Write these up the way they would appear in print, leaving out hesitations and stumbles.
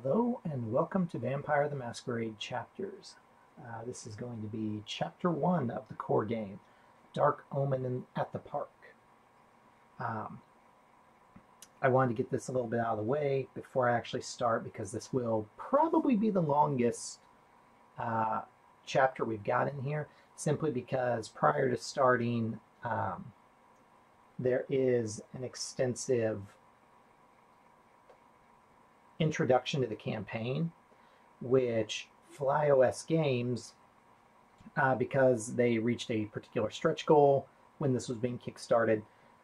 Hello and welcome to Vampire the Masquerade Chapters. This is going to be Chapter 1 of the core game, Dark Omen at the Park. I wanted to get this a little bit out of the way before I actually start because this will probably be the longest chapter we've got in here, simply because prior to starting there is an extensive introduction to the campaign, which FLYOS Games, because they reached a particular stretch goal when this was being kickstarted,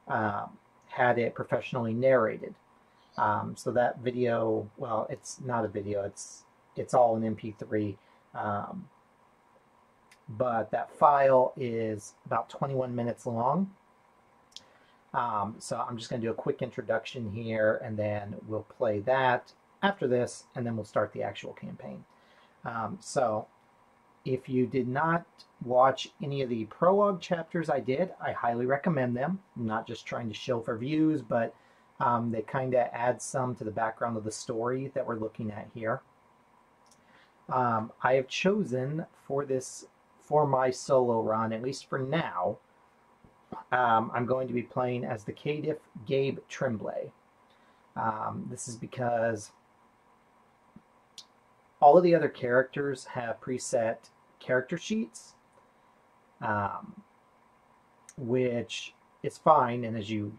had it professionally narrated. So that video, well, it's not a video, it's all an MP3, but that file is about 21 minutes long. So I'm just going to do a quick introduction here, and then we'll play that after this, and then we'll start the actual campaign. So if you did not watch any of the prologue chapters I did, I highly recommend them. I'm not just trying to shill for views, but they kind of add some to the background of the story that we're looking at here. I have chosen for my solo run, at least for now, I'm going to be playing as the caitiff Gabe Tremblay. This is because all of the other characters have preset character sheets, which is fine, and as you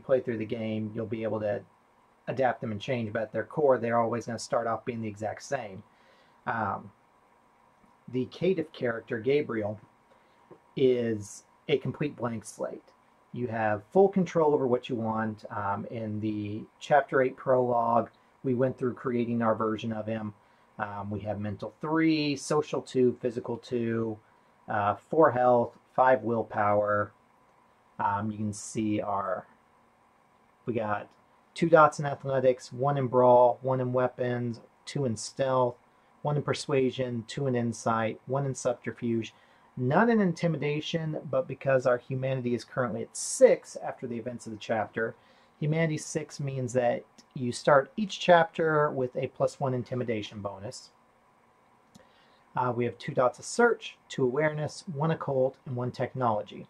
play through the game, you'll be able to adapt them and change, but at their core, they're always going to start off being the exact same. The caitiff character, Gabriel, is a complete blank slate. You have full control over what you want. In the Chapter 8 prologue, we went through creating our version of him. We have mental 3, social 2, physical 2, 4 health, 5 willpower. You can see we got 2 dots in athletics, 1 in brawl, 1 in weapons, 2 in stealth, 1 in persuasion, 2 in insight, 1 in subterfuge. Not in intimidation, but because our humanity is currently at 6 after the events of the chapter, humanity 6 means that you start each chapter with a +1 intimidation bonus. We have 2 dots of search, 2 awareness, 1 occult, and 1 technology.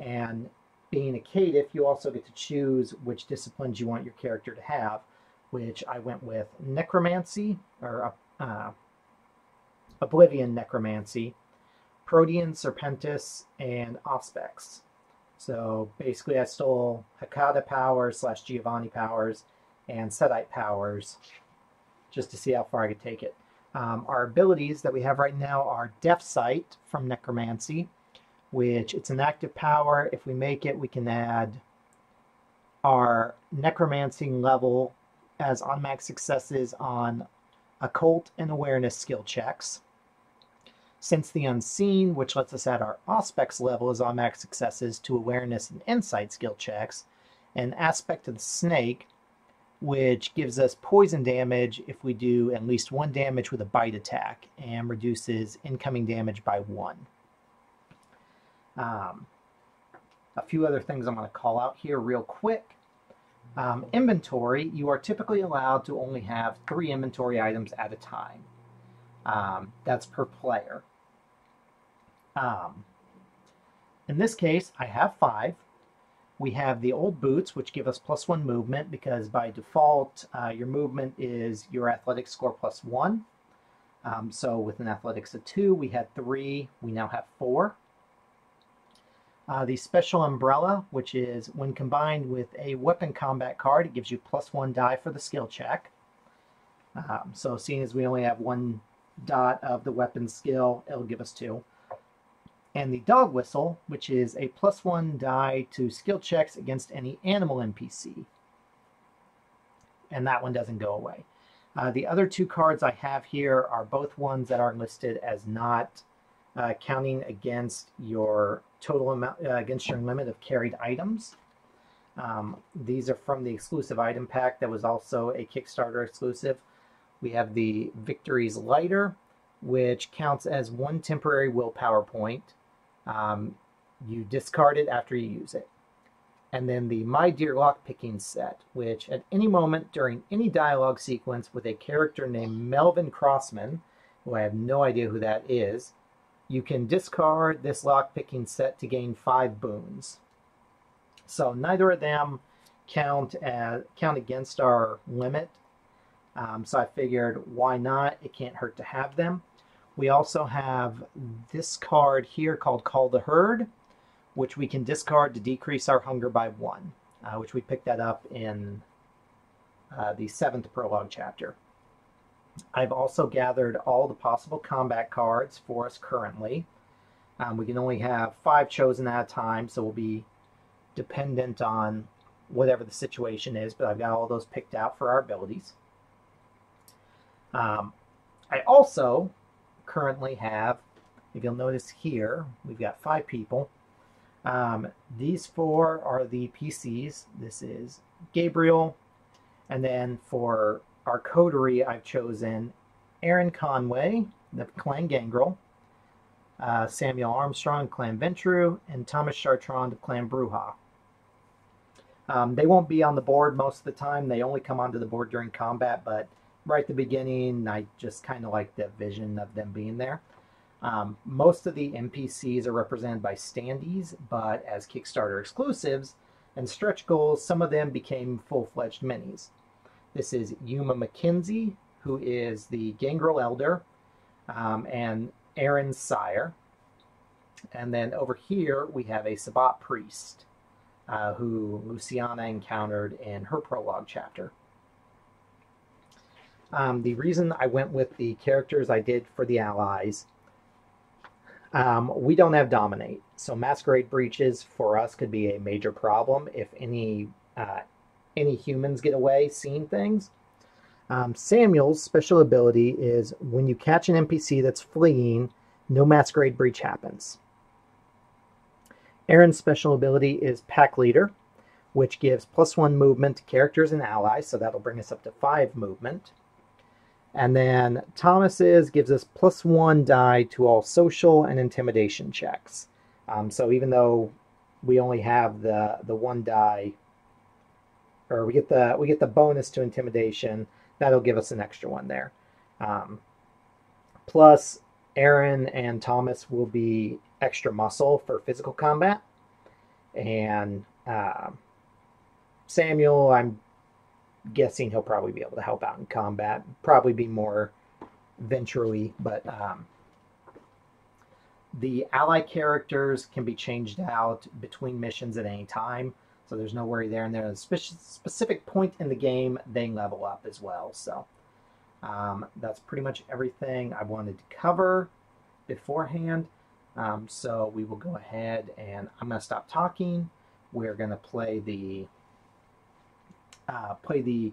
And being a caitiff, you also get to choose which disciplines you want your character to have, which I went with necromancy, or oblivion necromancy, Protean, Serpentis, and Auspex. So basically I stole Hakata powers / Giovanni powers and Sedite powers just to see how far I could take it. Our abilities that we have right now are Deaf Sight from Necromancy, which it's an active power. If we make it, we can add our Necromancy level as automatic successes on Occult and Awareness skill checks. Sense the Unseen, which lets us add our Auspex level as automatic successes to Awareness and Insight skill checks. And Aspect of the Snake, which gives us poison damage if we do at least 1 damage with a bite attack and reduces incoming damage by 1. A few other things I'm going to call out here real quick. Inventory, you are typically allowed to only have 3 inventory items at a time. That's per player. In this case, I have 5. We have the old boots, which give us +1 movement, because by default, your movement is your athletics score +1. So with an athletics of 2, we had 3, we now have 4. The special umbrella, which is when combined with a weapon combat card, it gives you +1 die for the skill check. So seeing as we only have 1 dot of the weapon skill, it'll give us 2. And the dog whistle, which is a +1 die to skill checks against any animal NPC. And that one doesn't go away. The other 2 cards I have here are both ones that are listed as not counting against your total amount, against your limit of carried items. These are from the exclusive item pack that was also a Kickstarter exclusive. We have the Victory's Lighter, which counts as 1 temporary willpower point. You discard it after you use it. and then the My Dear Lockpicking set, which at any moment during any dialogue sequence with a character named Melvin Crossman, who I have no idea who that is, you can discard this lockpicking set to gain 5 boons. So neither of them count against our limit. So I figured, why not? It can't hurt to have them. We also have this card here called Call the Herd, which we can discard to decrease our hunger by 1, which we picked that up in the 7th prologue chapter. I've also gathered all the possible combat cards for us currently. We can only have 5 chosen at a time, so we'll be dependent on whatever the situation is, but I've got all those picked out for our abilities. I also currently have, if you'll notice here, we've got 5 people. These 4 are the PCs. This is Gabriel, and then for our coterie, I've chosen Aaron Conway, the Clan Gangrel, Samuel Armstrong, Clan Ventru, and Thomas Chartrand of Clan Bruja. They won't be on the board most of the time. They only come onto the board during combat, but right at the beginning, I just kind of like the vision of them being there. Most of the NPCs are represented by standees, but as Kickstarter exclusives and stretch goals, some of them became full-fledged minis. This is Yuma McKenzie, who is the Gangrel Elder, and Aaron's sire. And then over here, we have a Sabbat priest, who Luciana encountered in her prologue chapter. The reason I went with the characters I did for the allies, we don't have Dominate, so Masquerade breaches for us could be a major problem if any humans get away seeing things. Samuel's special ability is when you catch an NPC that's fleeing, no Masquerade breach happens. Aaron's special ability is Pack Leader, which gives +1 movement to characters and allies, so that'll bring us up to 5 movement. And then Thomas's gives us +1 die to all social and intimidation checks. So even though we only have the 1 die, or we get the bonus to intimidation, that'll give us an extra 1 there. Plus, Aaron and Thomas will be extra muscle for physical combat, and Samuel, I'm guessing he'll probably be able to help out in combat, probably be more venture-y, but the ally characters can be changed out between missions at any time, so there's no worry there. And there's a specific point in the game they level up as well. So that's pretty much everything I wanted to cover beforehand. So we will go ahead and I'm going to stop talking. We're going to play the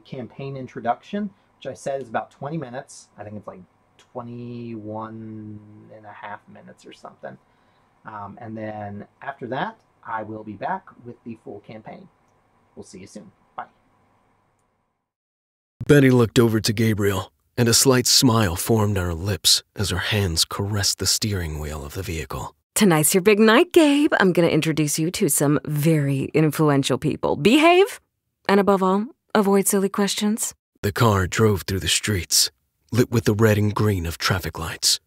campaign introduction, which I said is about 20 minutes. I think it's like 21.5 minutes or something. And then after that, I will be back with the full campaign. We'll see you soon. Bye. Betty looked over to Gabriel, and a slight smile formed on her lips as her hands caressed the steering wheel of the vehicle. Tonight's your big night, Gabe. I'm going to introduce you to some very influential people. Behave, and above all, avoid silly questions. The car drove through the streets, lit with the red and green of traffic lights.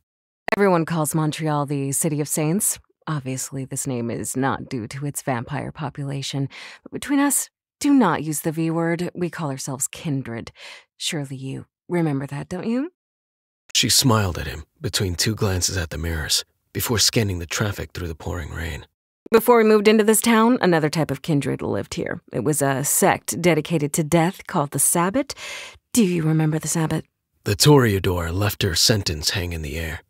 Everyone calls Montreal the City of Saints. Obviously, this name is not due to its vampire population. But between us, do not use the V word. We call ourselves kindred. Surely you remember that, don't you? She smiled at him between 2 glances at the mirrors before scanning the traffic through the pouring rain. Before we moved into this town, another type of kindred lived here. It was a sect dedicated to death called the Sabbat. Do you remember the Sabbat? The Toreador left her sentence hang in the air.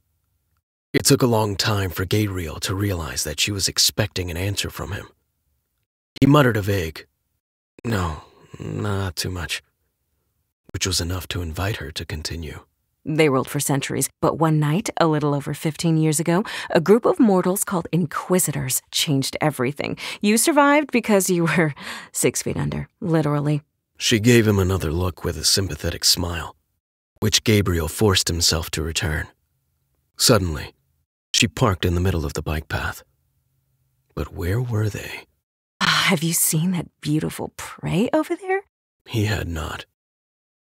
It took a long time for Gabriel to realize that she was expecting an answer from him. He muttered a vague, "No, not too much," which was enough to invite her to continue. They ruled for centuries, but one night, a little over 15 years ago, a group of mortals called Inquisitors changed everything. You survived because you were 6 feet under, literally. She gave him another look with a sympathetic smile, which Gabriel forced himself to return. Suddenly, she parked in the middle of the bike path. But where were they? Have you seen that beautiful prey over there? He had not.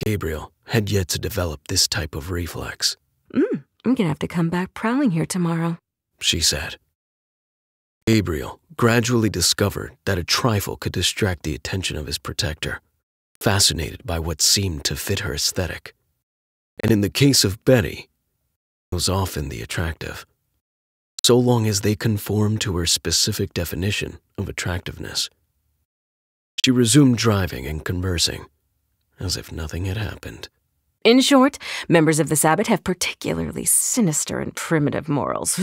Gabriel had yet to develop this type of reflex. I'm gonna have to come back prowling here tomorrow, she said. Gabriel gradually discovered that a trifle could distract the attention of his protector, fascinated by what seemed to fit her aesthetic. And in the case of Betty, it was often the attractive, so long as they conformed to her specific definition of attractiveness. She resumed driving and conversing, as if nothing had happened. In short, members of the Sabbat have particularly sinister and primitive morals.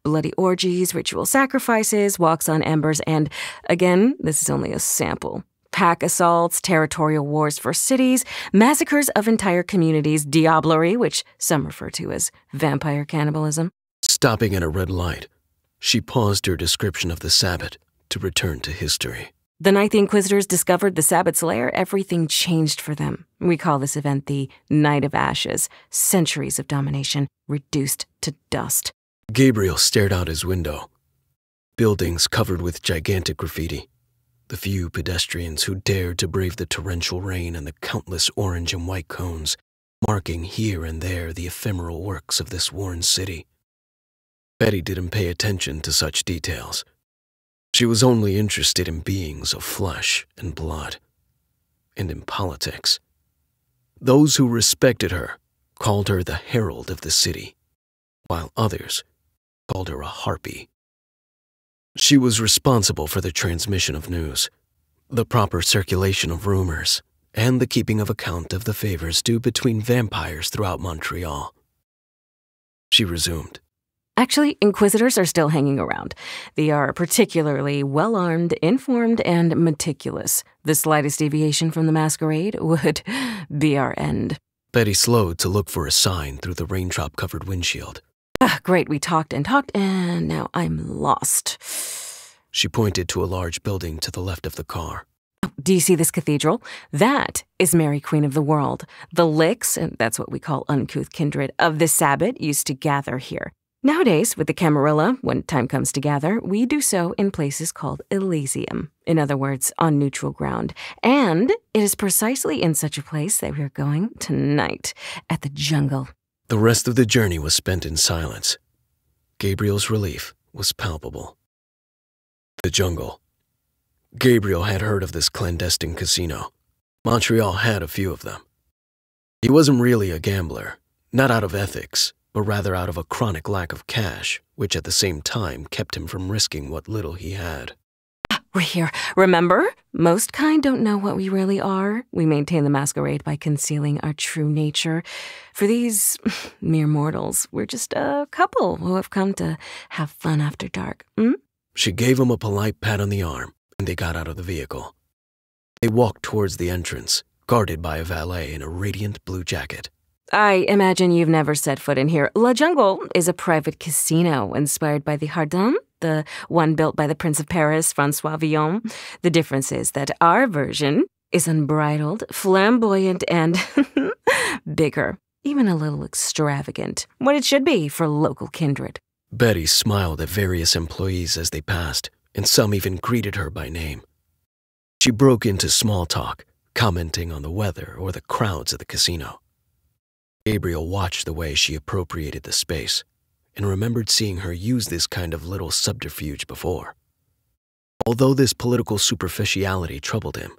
Bloody orgies, ritual sacrifices, walks on embers, and, again, this is only a sample. Pack assaults, territorial wars for cities, massacres of entire communities, diablerie, which some refer to as vampire cannibalism. Stopping at a red light, she paused her description of the Sabbat to return to history. The night the Inquisitors discovered the Sabbat's lair, everything changed for them. We call this event the Night of Ashes, centuries of domination reduced to dust. Gabriel stared out his window. Buildings covered with gigantic graffiti. The few pedestrians who dared to brave the torrential rain and the countless orange and white cones, marking here and there the ephemeral works of this worn city. Betty didn't pay attention to such details. She was only interested in beings of flesh and blood, and in politics. Those who respected her called her the herald of the city, while others called her a harpy. She was responsible for the transmission of news, the proper circulation of rumors, and the keeping of account of the favors due between vampires throughout Montreal. She resumed. Actually, Inquisitors are still hanging around. They are particularly well-armed, informed, and meticulous. The slightest deviation from the Masquerade would be our end. Betty slowed to look for a sign through the raindrop-covered windshield. Great, we talked, and now I'm lost. She pointed to a large building to the left of the car. Do you see this cathedral? That is Mary Queen of the World. The licks, and that's what we call uncouth kindred, of the Sabbat used to gather here. Nowadays, with the Camarilla, when time comes to gather, we do so in places called Elysium, in other words, on neutral ground. And it is precisely in such a place that we are going tonight, at the jungle. The rest of the journey was spent in silence. Gabriel's relief was palpable. The jungle. Gabriel had heard of this clandestine casino. Montreal had a few of them. He wasn't really a gambler, not out of ethics, but rather out of a chronic lack of cash, which at the same time kept him from risking what little he had. We're here. Remember? Most kind don't know what we really are. We maintain the masquerade by concealing our true nature. For these mere mortals, we're just a couple who have come to have fun after dark. She gave him a polite pat on the arm, and they got out of the vehicle. They walked towards the entrance, guarded by a valet in a radiant blue jacket. I imagine you've never set foot in here. La Jungle is a private casino inspired by the Jardin, the one built by the Prince of Paris, François Villon. The difference is that our version is unbridled, flamboyant, and bigger, even a little extravagant. What it should be for local kindred. Betty smiled at various employees as they passed, and some even greeted her by name. She broke into small talk, commenting on the weather or the crowds at the casino. Gabriel watched the way she appropriated the space and remembered seeing her use this kind of little subterfuge before. Although this political superficiality troubled him,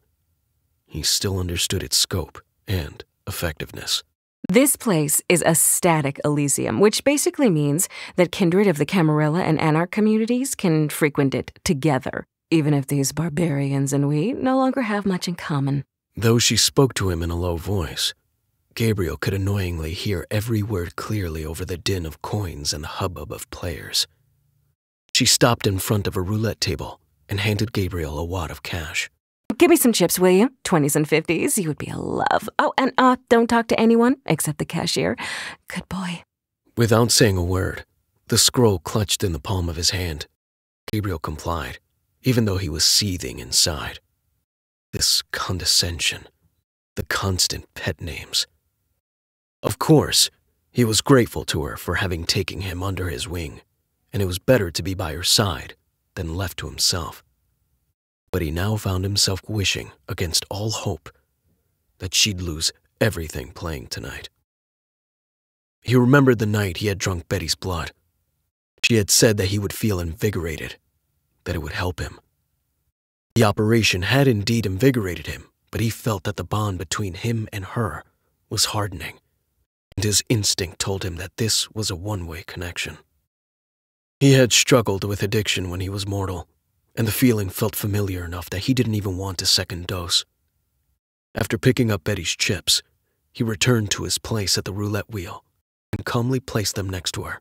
he still understood its scope and effectiveness. This place is a static Elysium, which basically means that kindred of the Camarilla and Anarch communities can frequent it together, even if these barbarians and we no longer have much in common. Though she spoke to him in a low voice, Gabriel could annoyingly hear every word clearly over the din of coins and the hubbub of players. She stopped in front of a roulette table and handed Gabriel a wad of cash. Give me some chips, will you? 20s and 50s, you would be a love. Oh, and don't talk to anyone except the cashier. Good boy. Without saying a word, the scroll clutched in the palm of his hand. Gabriel complied, even though he was seething inside. This condescension, the constant pet names. Of course, he was grateful to her for having taken him under his wing, and it was better to be by her side than left to himself. But he now found himself wishing, against all hope, that she'd lose everything playing tonight. He remembered the night he had drunk Betty's blood. She had said that he would feel invigorated, that it would help him. The operation had indeed invigorated him, but he felt that the bond between him and her was hardening, and his instinct told him that this was a one-way connection. He had struggled with addiction when he was mortal, and the feeling felt familiar enough that he didn't even want a second dose. After picking up Betty's chips, he returned to his place at the roulette wheel and calmly placed them next to her.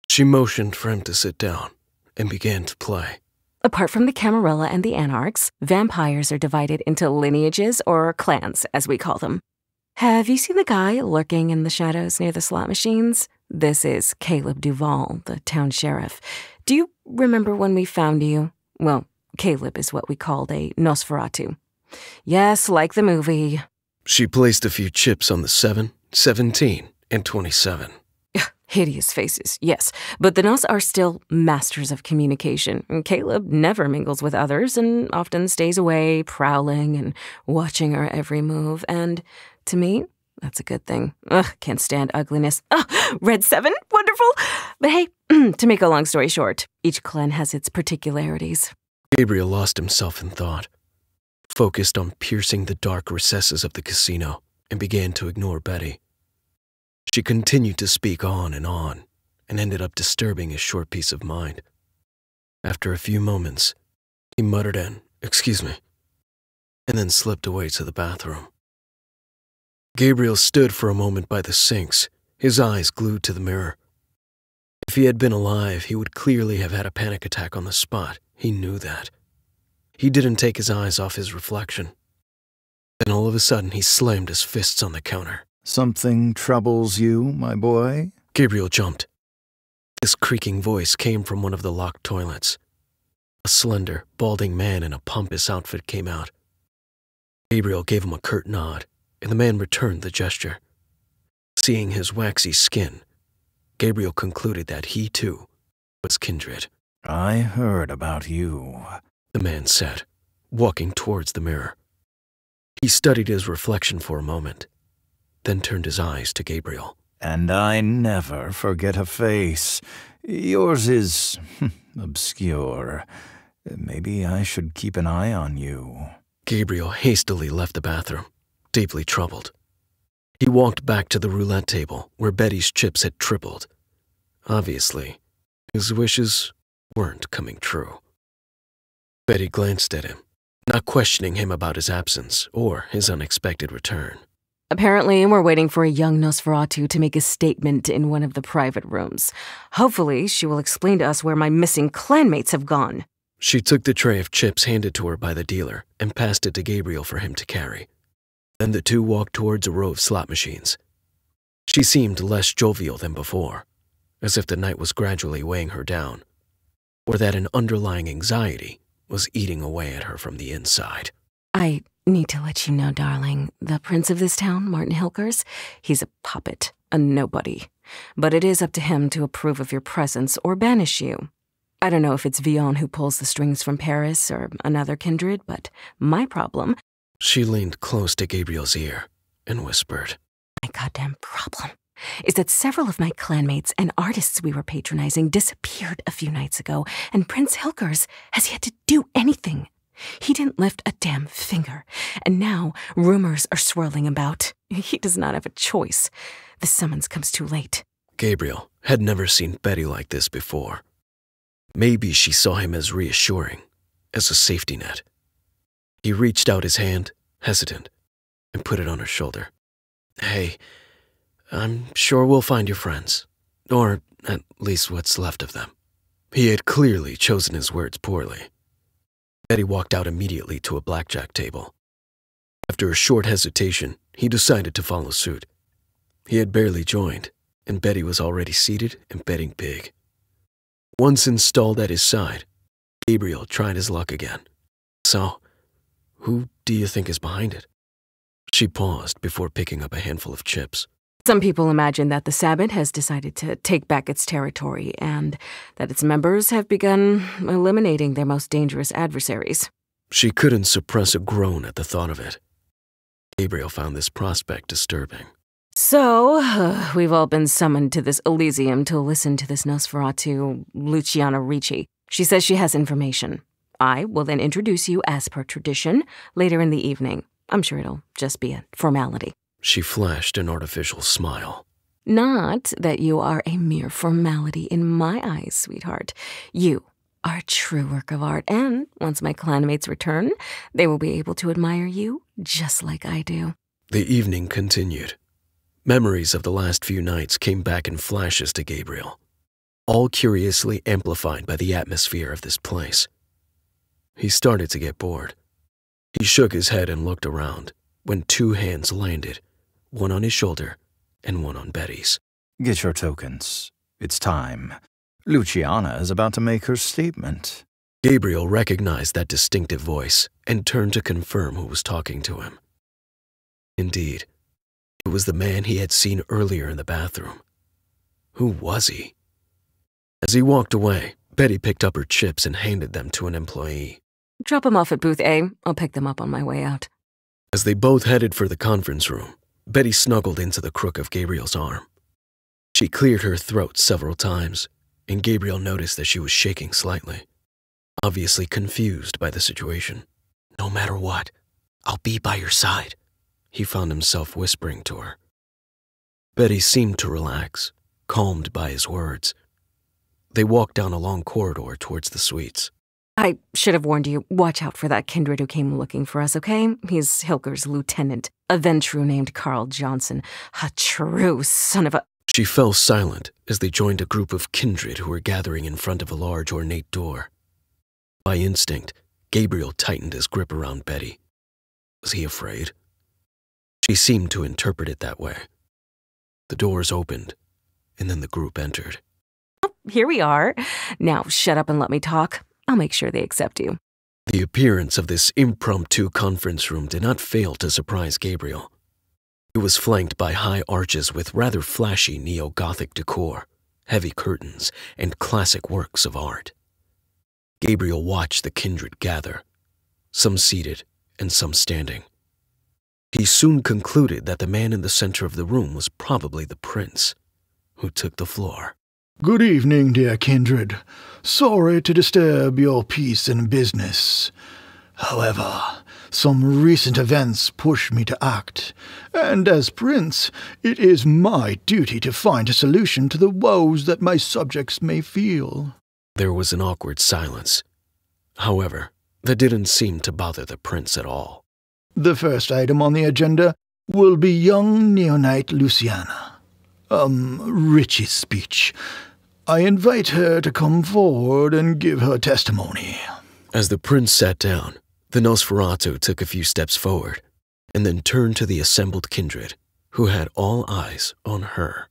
She motioned for him to sit down and began to play. Apart from the Camarilla and the Anarchs, vampires are divided into lineages, or clans, as we call them. Have you seen the guy lurking in the shadows near the slot machines? This is Caleb Duval, the town sheriff. Do you remember when we found you? Well, Caleb is what we called a Nosferatu. Yes, like the movie. She placed a few chips on the 7, 17, and 27. Hideous faces, yes, but the Nos are still masters of communication. Caleb never mingles with others and often stays away, prowling and watching our every move. And to me, that's a good thing. Can't stand ugliness. Red 7, wonderful. But hey, to make a long story short, each clan has its particularities. Gabriel lost himself in thought, focused on piercing the dark recesses of the casino, and began to ignore Betty. She continued to speak on, and ended up disturbing his short peace of mind. After a few moments, he muttered an, "Excuse me," and then slipped away to the bathroom. Gabriel stood for a moment by the sinks, his eyes glued to the mirror. If he had been alive, he would clearly have had a panic attack on the spot. He knew that. He didn't take his eyes off his reflection. Then all of a sudden, he slammed his fists on the counter. "Something troubles you, my boy?" Gabriel jumped. This creaking voice came from one of the locked toilets. A slender, balding man in a pompous outfit came out. Gabriel gave him a curt nod, and the man returned the gesture. Seeing his waxy skin, Gabriel concluded that he, too, was kindred. "I heard about you," the man said, walking towards the mirror. He studied his reflection for a moment, then turned his eyes to Gabriel. "And I never forget a face. Yours is obscure. Maybe I should keep an eye on you." Gabriel hastily left the bathroom, deeply troubled. He walked back to the roulette table where Betty's chips had tripled. Obviously, his wishes weren't coming true. Betty glanced at him, not questioning him about his absence or his unexpected return. Apparently, we're waiting for a young Nosferatu to make a statement in one of the private rooms. Hopefully, she will explain to us where my missing clanmates have gone. She took the tray of chips handed to her by the dealer and passed it to Gabriel for him to carry. Then the two walked towards a row of slot machines. She seemed less jovial than before, as if the night was gradually weighing her down, or that an underlying anxiety was eating away at her from the inside. I need to let you know, darling, the prince of this town, Martin Hilkers, he's a puppet, a nobody. But it is up to him to approve of your presence or banish you. I don't know if it's Vion who pulls the strings from Paris or another kindred, but my problem... She leaned close to Gabriel's ear and whispered, My goddamn problem is that several of my clanmates and artists we were patronizing disappeared a few nights ago, and Prince Hilkers has yet to do anything. He didn't lift a damn finger, and now rumors are swirling about. He does not have a choice. The summons comes too late. Gabriel had never seen Betty like this before. Maybe she saw him as reassuring, as a safety net. He reached out his hand, hesitant, and put it on her shoulder. Hey, I'm sure we'll find your friends, or at least what's left of them. He had clearly chosen his words poorly. Betty walked out immediately to a blackjack table. After a short hesitation, he decided to follow suit. He had barely joined, and Betty was already seated and betting big. Once installed at his side, Gabriel tried his luck again. So, who do you think is behind it? She paused before picking up a handful of chips. Some people imagine that the Sabbat has decided to take back its territory and that its members have begun eliminating their most dangerous adversaries. She couldn't suppress a groan at the thought of it. Gabriel found this prospect disturbing. So, we've all been summoned to this Elysium to listen to this Nosferatu, Luciana Ricci. She says she has information. I will then introduce you as per tradition later in the evening. I'm sure it'll just be a formality. She flashed an artificial smile. Not that you are a mere formality in my eyes, sweetheart. You are a true work of art, and once my clanmates return, they will be able to admire you just like I do. The evening continued. Memories of the last few nights came back in flashes to Gabriel, all curiously amplified by the atmosphere of this place. He started to get bored. He shook his head and looked around when two hands landed, one on his shoulder and one on Betty's. Get your tokens. It's time. Luciana is about to make her statement. Gabriel recognized that distinctive voice and turned to confirm who was talking to him. Indeed, it was the man he had seen earlier in the bathroom. Who was he? As he walked away, Betty picked up her chips and handed them to an employee. Drop them off at booth A. I'll pick them up on my way out. As they both headed for the conference room, Betty snuggled into the crook of Gabriel's arm. She cleared her throat several times, and Gabriel noticed that she was shaking slightly, obviously confused by the situation. "No matter what, I'll be by your side," he found himself whispering to her. Betty seemed to relax, calmed by his words. They walked down a long corridor towards the suites. I should have warned you, watch out for that kindred who came looking for us, okay? He's Hilker's lieutenant, a Ventru named Carl Johnson. A true son of a... She fell silent as they joined a group of kindred who were gathering in front of a large ornate door. By instinct, Gabriel tightened his grip around Betty. Was he afraid? She seemed to interpret it that way. The doors opened, and then the group entered. Here we are. Now shut up and let me talk. I'll make sure they accept you. The appearance of this impromptu conference room did not fail to surprise Gabriel. It was flanked by high arches with rather flashy neo-Gothic decor, heavy curtains, and classic works of art. Gabriel watched the kindred gather, some seated and some standing. He soon concluded that the man in the center of the room was probably the prince, who took the floor. Good evening, dear kindred. Sorry to disturb your peace and business. However, some recent events push me to act, and as prince, it is my duty to find a solution to the woes that my subjects may feel. There was an awkward silence. However, that didn't seem to bother the prince at all. The first item on the agenda will be young neonate Luciana. Richie's speech. I invite her to come forward and give her testimony. As the prince sat down, the Nosferatu took a few steps forward and then turned to the assembled kindred, who had all eyes on her.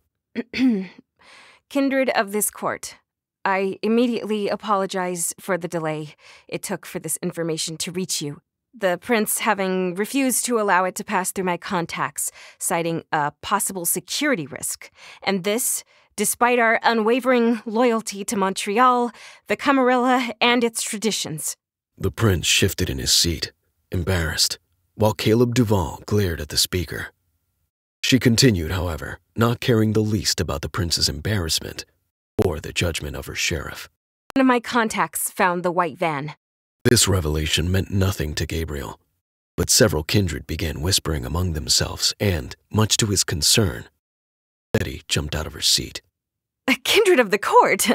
Kindred of this court, I immediately apologize for the delay it took for this information to reach you. The prince having refused to allow it to pass through my contacts, citing a possible security risk. And this, despite our unwavering loyalty to Montreal, the Camarilla, and its traditions. The prince shifted in his seat, embarrassed, while Caleb Duval glared at the speaker. She continued, however, not caring the least about the prince's embarrassment or the judgment of her sheriff. One of my contacts found the white van. This revelation meant nothing to Gabriel, but several kindred began whispering among themselves and, much to his concern, Betty jumped out of her seat. A kindred of the court?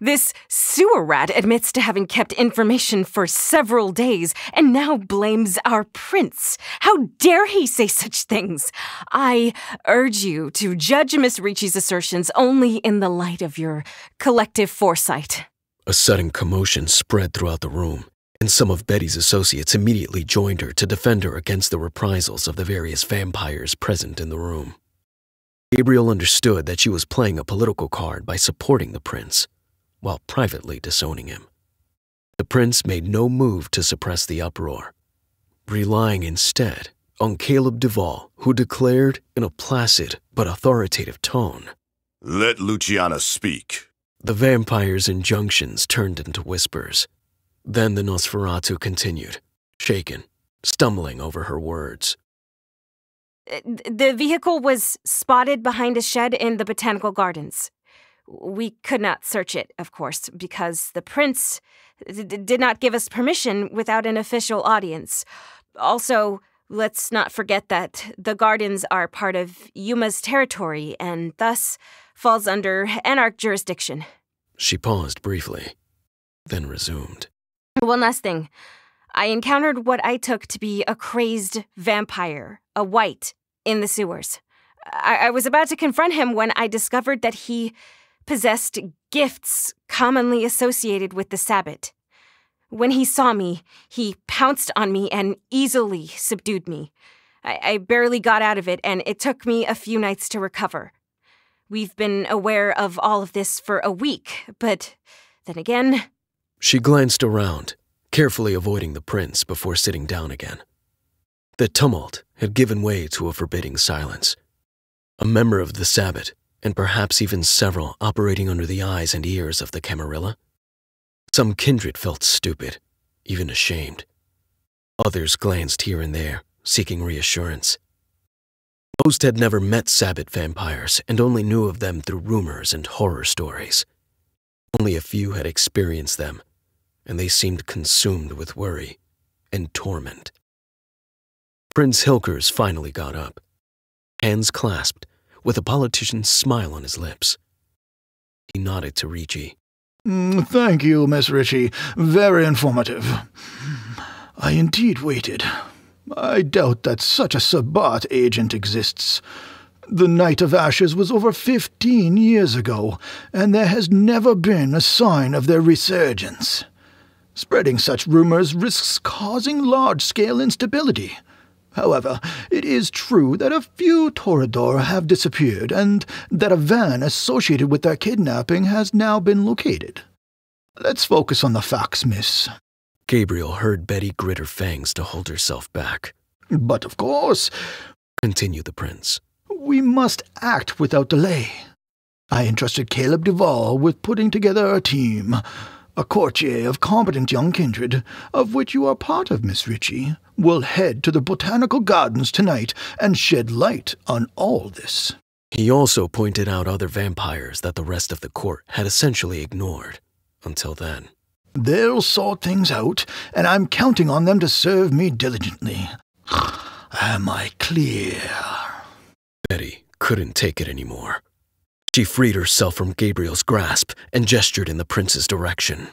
This sewer rat admits to having kept information for several days and now blames our prince. How dare he say such things? I urge you to judge Miss Ricci's assertions only in the light of your collective foresight. A sudden commotion spread throughout the room, and some of Betty's associates immediately joined her to defend her against the reprisals of the various vampires present in the room. Gabriel understood that she was playing a political card by supporting the prince, while privately disowning him. The prince made no move to suppress the uproar, relying instead on Caleb Duval, who declared in a placid but authoritative tone, "Let Luciana speak." The vampire's injunctions turned into whispers. Then the Nosferatu continued. shaken, stumbling over her words. The vehicle was spotted behind a shed in the Botanical Gardens. We could not search it, of course, because the prince did not give us permission without an official audience. Also, let's not forget that the gardens are part of Yuma's territory and thus falls under Anarch jurisdiction. She paused briefly, then resumed. One last thing. I encountered what I took to be a crazed vampire, a white, in the sewers. I was about to confront him when I discovered that he possessed gifts commonly associated with the Sabbat. When he saw me, he pounced on me and easily subdued me. I barely got out of it, and it took me a few nights to recover. We've been aware of all of this for a week, but then again... She glanced around, carefully avoiding the prince before sitting down again. The tumult had given way to a forbidding silence. A member of the Sabbat, and perhaps even several operating under the eyes and ears of the Camarilla. Some kindred felt stupid, even ashamed. Others glanced here and there, seeking reassurance. Most had never met Sabbat vampires and only knew of them through rumors and horror stories. Only a few had experienced them, and they seemed consumed with worry and torment. Prince Hilkers finally got up, hands clasped, with a politician's smile on his lips. He nodded to Ricci. Thank you, Miss Ricci. Very informative. I indeed waited. I doubt that such a Sabbat agent exists. The Night of Ashes was over 15 years ago, and there has never been a sign of their resurgence. Spreading such rumors risks causing large-scale instability. However, it is true that a few Toreador have disappeared, and that a van associated with their kidnapping has now been located. Let's focus on the facts, miss. Gabriel heard Betty grit her fangs to hold herself back. But of course, continued the prince, we must act without delay. I entrusted Caleb Duval with putting together a team, a courtier of competent young kindred, of which you are part of, Miss Ricci, will head to the Botanical Gardens tonight and shed light on all this. He also pointed out other vampires that the rest of the court had essentially ignored until then. They'll sort things out, and I'm counting on them to serve me diligently. Am I clear? Betty couldn't take it anymore. She freed herself from Gabriel's grasp and gestured in the prince's direction.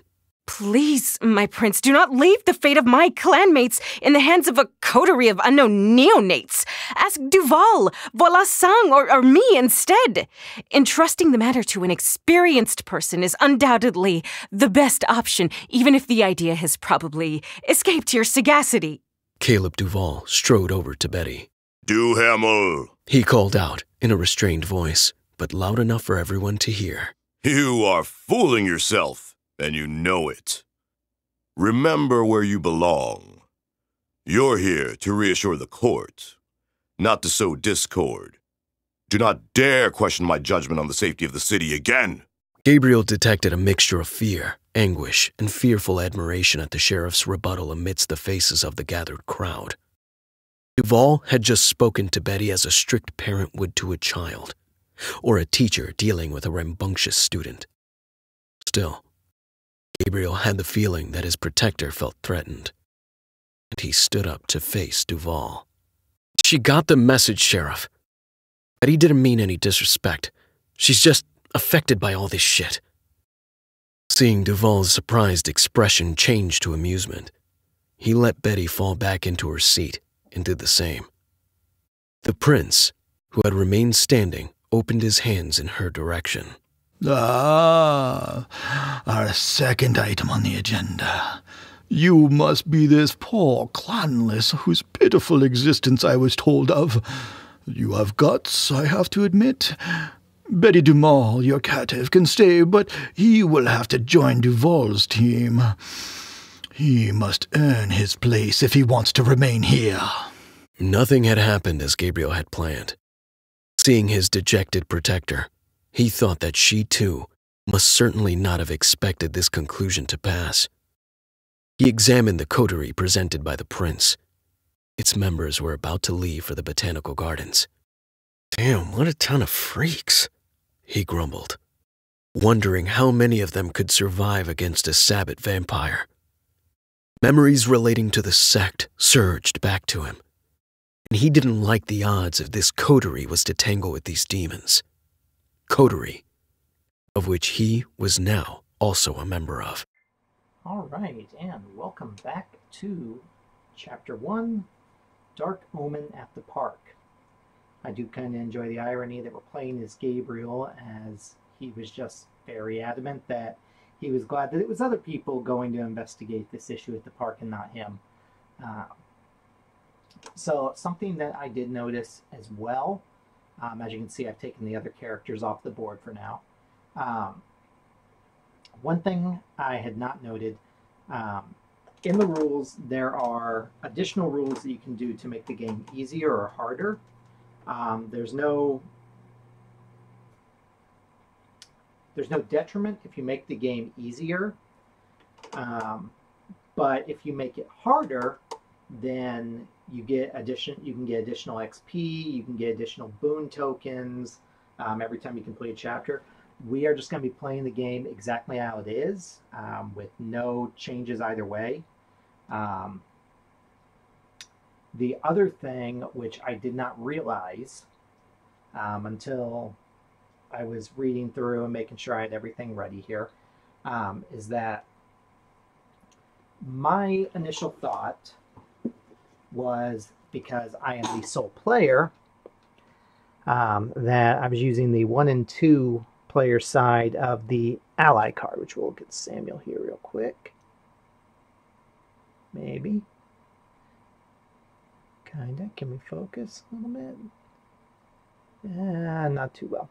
Please, my prince, do not leave the fate of my clanmates in the hands of a coterie of unknown neonates. Ask Duval, Volasang, or me instead. Entrusting the matter to an experienced person is undoubtedly the best option, even if the idea has probably escaped your sagacity. Caleb Duval strode over to Betty. Duhamel, he called out in a restrained voice, but loud enough for everyone to hear. You are fooling yourself, and you know it. Remember where you belong. You're here to reassure the court, not to sow discord. Do not dare question my judgment on the safety of the city again. Gabriel detected a mixture of fear, anguish, and fearful admiration at the sheriff's rebuttal amidst the faces of the gathered crowd. Duval had just spoken to Betty as a strict parent would to a child, or a teacher dealing with a rambunctious student. Still, Gabriel had the feeling that his protector felt threatened, and he stood up to face Duval. She got the message, Sheriff. Betty didn't mean any disrespect. She's just affected by all this shit. Seeing Duval's surprised expression change to amusement, he let Betty fall back into her seat and did the same. The prince, who had remained standing, opened his hands in her direction. Ah, our second item on the agenda. You must be this poor clanless whose pitiful existence I was told of. You have guts, I have to admit. Betty Dumal, your captive, can stay, but he will have to join Duval's team. He must earn his place if he wants to remain here. Nothing had happened as Gabriel had planned. Seeing his dejected protector, he thought that she, too, must certainly not have expected this conclusion to pass. He examined the coterie presented by the prince. Its members were about to leave for the Botanical Gardens. Damn, what a ton of freaks, he grumbled, wondering how many of them could survive against a Sabbat vampire. Memories relating to the sect surged back to him, and he didn't like the odds if this coterie was to tangle with these demons. Coterie, of which he was now also a member of. All right, and welcome back to Chapter 1, Dark Omen at the Park. I do kind of enjoy the irony that we're playing as Gabriel, as he was just very adamant that he was glad that it was other people going to investigate this issue at the park and not him. So something that I did notice as well, as you can see, I've taken the other characters off the board for now. One thing I had not noted, in the rules, there are additional rules that you can do to make the game easier or harder. There's no detriment if you make the game easier, but if you make it harder, then you can get additional XP, you can get additional boon tokens every time you complete a chapter. We are just going to be playing the game exactly how it is, with no changes either way. The other thing, which I did not realize until I was reading through and making sure I had everything ready here, is that my initial thought was, because I am the sole player, that I was using the 1 and 2 player side of the ally card, which we'll get Samuel here real quick. Maybe. Kinda. Can we focus a little bit? Not too well.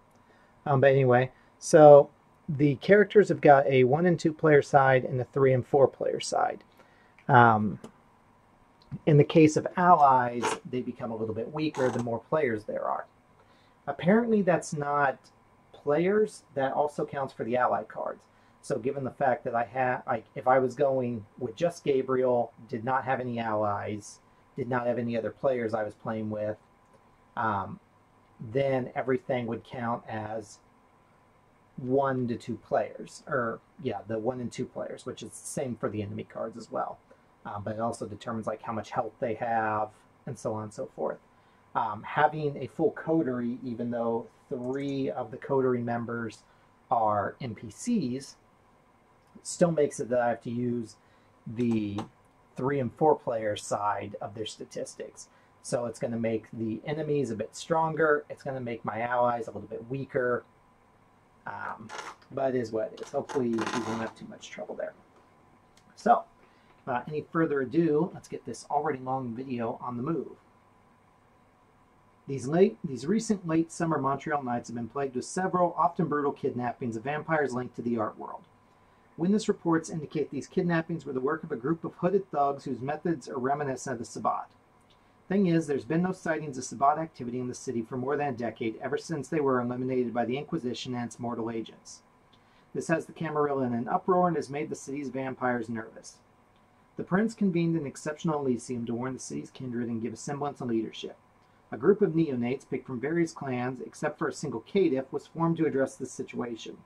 But anyway, so the characters have got a 1 and 2 player side and a 3 and 4 player side. In the case of allies, they become a little bit weaker the more players there are. Apparently that's not players, that also counts for the ally cards. So given the fact that I had, like, if I was going with just Gabriel, did not have any allies, did not have any other players I was playing with, then everything would count as 1 to 2 players, or yeah, the 1 and 2 players, which is the same for the enemy cards as well. But it also determines like how much health they have and so on and so forth. Having a full coterie, even though 3 of the coterie members are NPCs, still makes it that I have to use the 3 and 4 player side of their statistics. So it's going to make the enemies a bit stronger. It's going to make my allies a little bit weaker. But it is what it is. Hopefully we won't have too much trouble there. So, without any further ado, let's get this already long video on the move. These recent late summer Montreal nights have been plagued with several, often brutal kidnappings of vampires linked to the art world. Witness reports indicate these kidnappings were the work of a group of hooded thugs whose methods are reminiscent of the Sabbat. Thing is, there's been no sightings of Sabbat activity in the city for more than a decade, ever since they were eliminated by the Inquisition and its mortal agents. This has the Camarilla in an uproar and has made the city's vampires nervous. The prince convened an exceptional Elysium to warn the city's kindred and give a semblance of leadership. A group of neonates picked from various clans, except for a single caitiff, was formed to address this situation.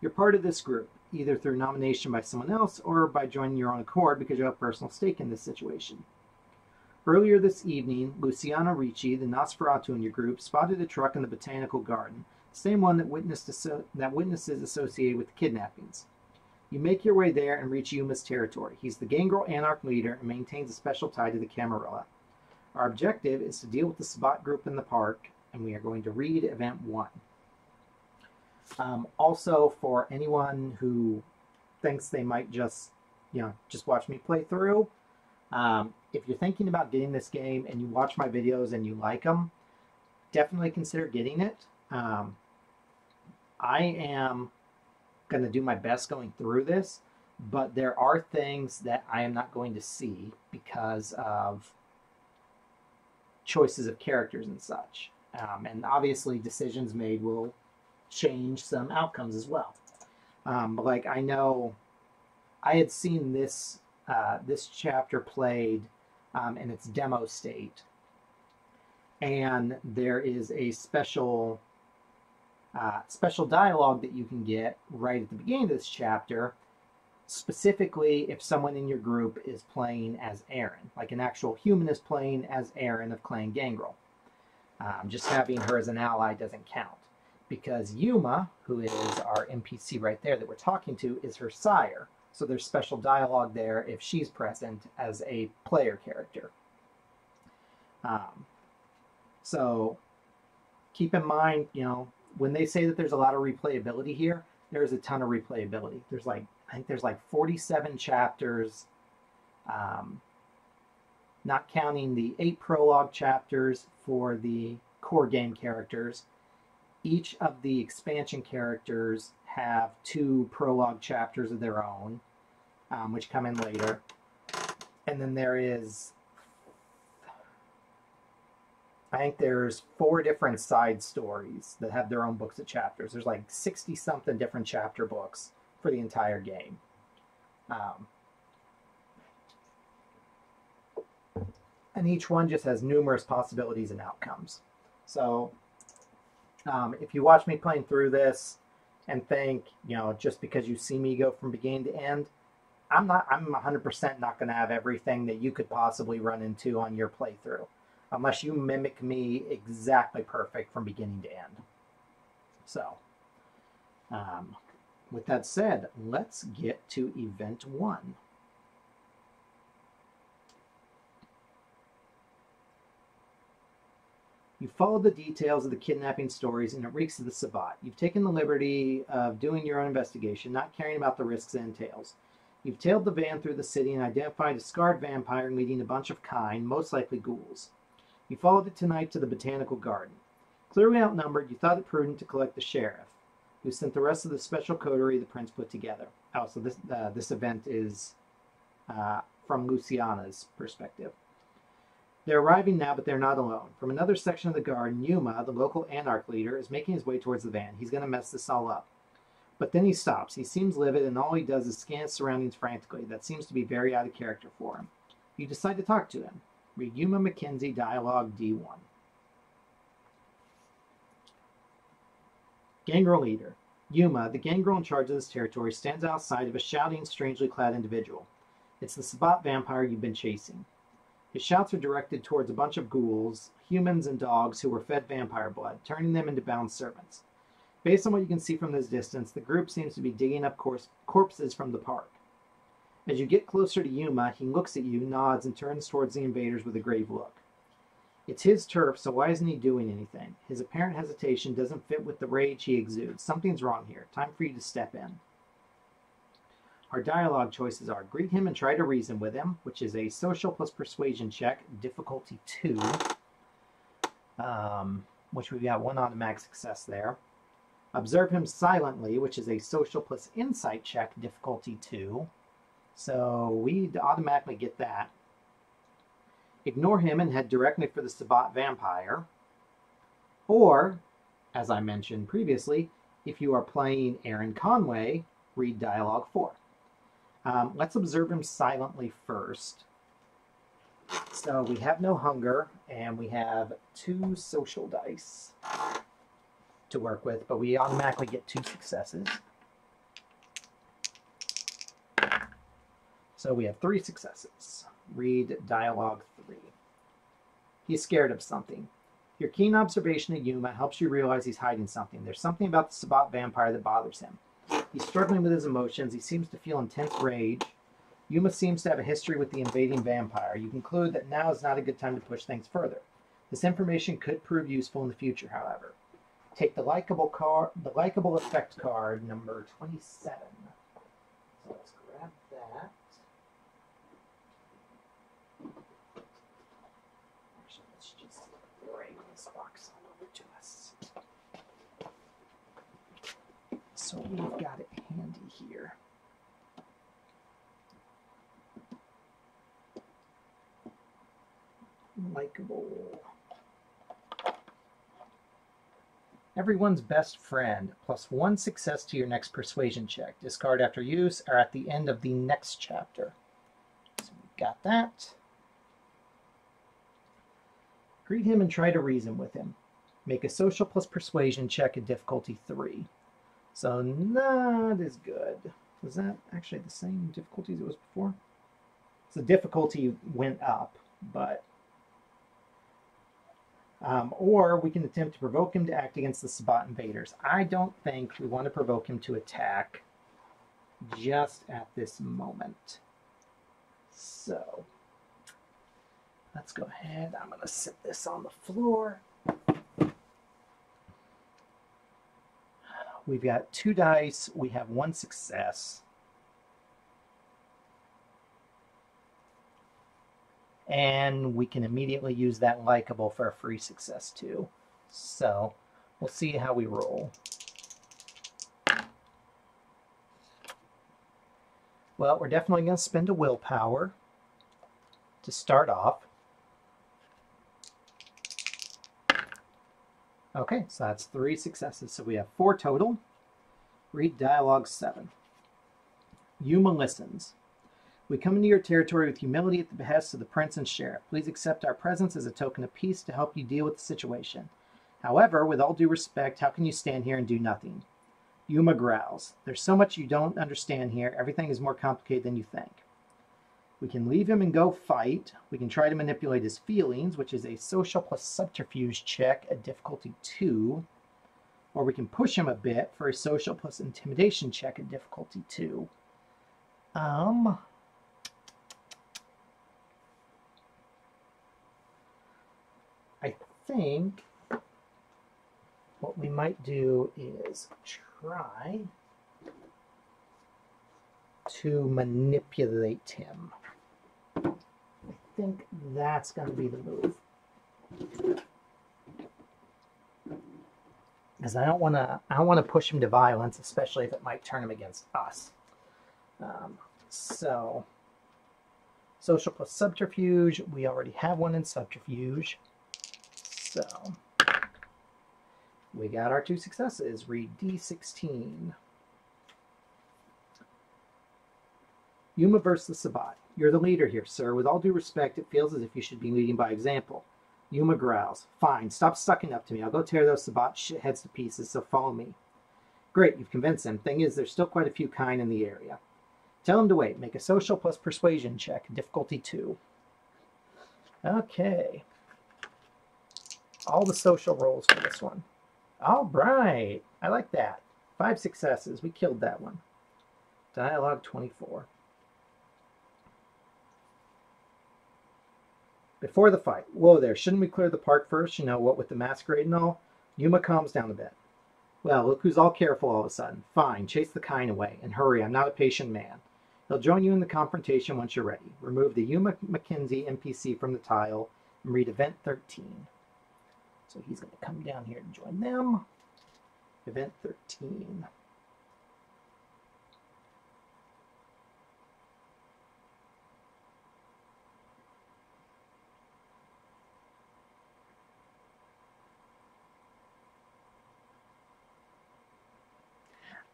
You're part of this group, either through nomination by someone else or by joining your own accord because you have a personal stake in this situation. Earlier this evening, Luciano Ricci, the Nosferatu in your group, spotted a truck in the Botanical Garden, the same one that witnesses associated with the kidnappings. You make your way there and reach Yuma's territory. He's the Gangrel Anarch leader and maintains a special tie to the Camarilla. Our objective is to deal with the Sabbat group in the park, and we are going to read Event 1. Also, for anyone who thinks they might just watch me play through, if you're thinking about getting this game and you watch my videos and you like them, definitely consider getting it. I am going to do my best going through this, but there are things that I am not going to see because of choices of characters and such. And obviously decisions made will change some outcomes as well. But like, I know I had seen this this chapter played in its demo state, and there is a special dialogue that you can get right at the beginning of this chapter, specifically if someone in your group is playing as Erin, like an actual human is playing as Erin of Clan Gangrel. Just having her as an ally doesn't count, because Yuma, who is our NPC right there that we're talking to, is her sire. So there's special dialogue there if she's present as a player character. So keep in mind, you know, when they say that there's a lot of replayability here, there's a ton of replayability. There's like, I think there's like 47 chapters, not counting the 8 prologue chapters for the core game characters. Each of the expansion characters have 2 prologue chapters of their own, which come in later. And then there is, I think there's 4 different side stories that have their own books of chapters. There's like 60-something different chapter books for the entire game. And each one just has numerous possibilities and outcomes. So if you watch me playing through this and think, you know, just because you see me go from beginning to end, I'm 100% not going to have everything that you could possibly run into on your playthrough, unless you mimic me exactly perfect from beginning to end. So, with that said, let's get to Event 1. You followed the details of the kidnapping stories, and it reeks of the Sabbat. You've taken the liberty of doing your own investigation, not caring about the risks it entails. You've tailed the van through the city and identified a scarred vampire leading a bunch of kind, most likely ghouls. You followed it tonight to the Botanical Garden. Clearly outnumbered, you thought it prudent to collect the sheriff, who sent the rest of the special coterie the prince put together. Oh, so this event is from Luciana's perspective. They're arriving now, but they're not alone. From another section of the garden, Yuma, the local anarch leader, is making his way towards the van. He's going to mess this all up. But then he stops. He seems livid, and all he does is scan his surroundings frantically. That seems to be very out of character for him. You decide to talk to him. Read Yuma McKenzie, Dialogue D1. Gangrel leader. Yuma, the gangrel in charge of this territory, stands outside of a shouting, strangely clad individual. It's the Sabbat vampire you've been chasing. His shouts are directed towards a bunch of ghouls, humans and dogs who were fed vampire blood, turning them into bound servants. Based on what you can see from this distance, the group seems to be digging up corpses from the park. As you get closer to Yuma, he looks at you, nods, and turns towards the invaders with a grave look. It's his turf, so why isn't he doing anything? His apparent hesitation doesn't fit with the rage he exudes. Something's wrong here. Time for you to step in. Our dialogue choices are: greet him and try to reason with him, which is a social plus persuasion check, difficulty 2, which we've got 1 automatic success there. Observe him silently, which is a social plus insight check, difficulty 2. So we automatically get that. Ignore him and head directly for the Sabbat vampire. Or, as I mentioned previously, if you are playing Aaron Conway, read dialogue 4. Let's observe him silently first. So we have no hunger, and we have 2 social dice to work with, but we automatically get 2 successes. So we have 3 successes. Read dialogue 3. He's scared of something. Your keen observation of Yuma helps you realize he's hiding something. There's something about the Sabbat vampire that bothers him. He's struggling with his emotions. He seems to feel intense rage. Yuma seems to have a history with the invading vampire. You conclude that now is not a good time to push things further. This information could prove useful in the future, however. Take the likable effect card, number 27. So let's grab that. Actually, let's just bring this box on over to us. So we've got it handy here. Likeable. Everyone's best friend. +1 success to your next persuasion check. Discard after use or at the end of the next chapter. So we got that. Greet him and try to reason with him. Make a social plus persuasion check at difficulty 3. So not as good. Was that actually the same difficulty as it was before? So difficulty went up, but... or we can attempt to provoke him to act against the Sabbat invaders. I don't think we want to provoke him to attack just at this moment. So, let's go ahead. I'm going to set this on the floor. We've got 2 dice. We have 1 success. And we can immediately use that likable for a free success too. So we'll see how we roll. Well, we're definitely going to spend a willpower to start off. Okay, so that's 3 successes. So we have 4 total. Read dialogue 7. Yuma listens. We come into your territory with humility at the behest of the prince and sheriff. Please accept our presence as a token of peace to help you deal with the situation. However, with all due respect, how can you stand here and do nothing? Yuma growls. There's so much you don't understand here. Everything is more complicated than you think. We can leave him and go fight. We can try to manipulate his feelings, which is a social plus subterfuge check at difficulty 2. Or we can push him a bit for a social plus intimidation check at difficulty 2. I think what we might do is try to manipulate him. I think that's going to be the move. Because I don't want to push him to violence, especially if it might turn him against us. So social plus subterfuge, we already have one in subterfuge. So, we got our 2 successes. Read D16. Yuma versus the Sabbat. You're the leader here, sir. With all due respect, it feels as if you should be leading by example. Yuma growls. Fine, stop sucking up to me. I'll go tear those Sabbat shitheads to pieces, so follow me. Great, you've convinced them. Thing is, there's still quite a few kind in the area. Tell him to wait. Make a social plus persuasion check. Difficulty 2. Okay. All the social rolls for this one. All right. I like that. 5 successes. We killed that one. Dialogue 24. Before the fight. Whoa there. Shouldn't we clear the park first? You know, what with the masquerade and all? Yuma calms down a bit. Well, look who's all careful all of a sudden. Fine. Chase the kind away. And hurry. I'm not a patient man. He'll join you in the confrontation once you're ready. Remove the Yuma McKenzie NPC from the tile and read Event 13. So he's going to come down here to join them. Event 13.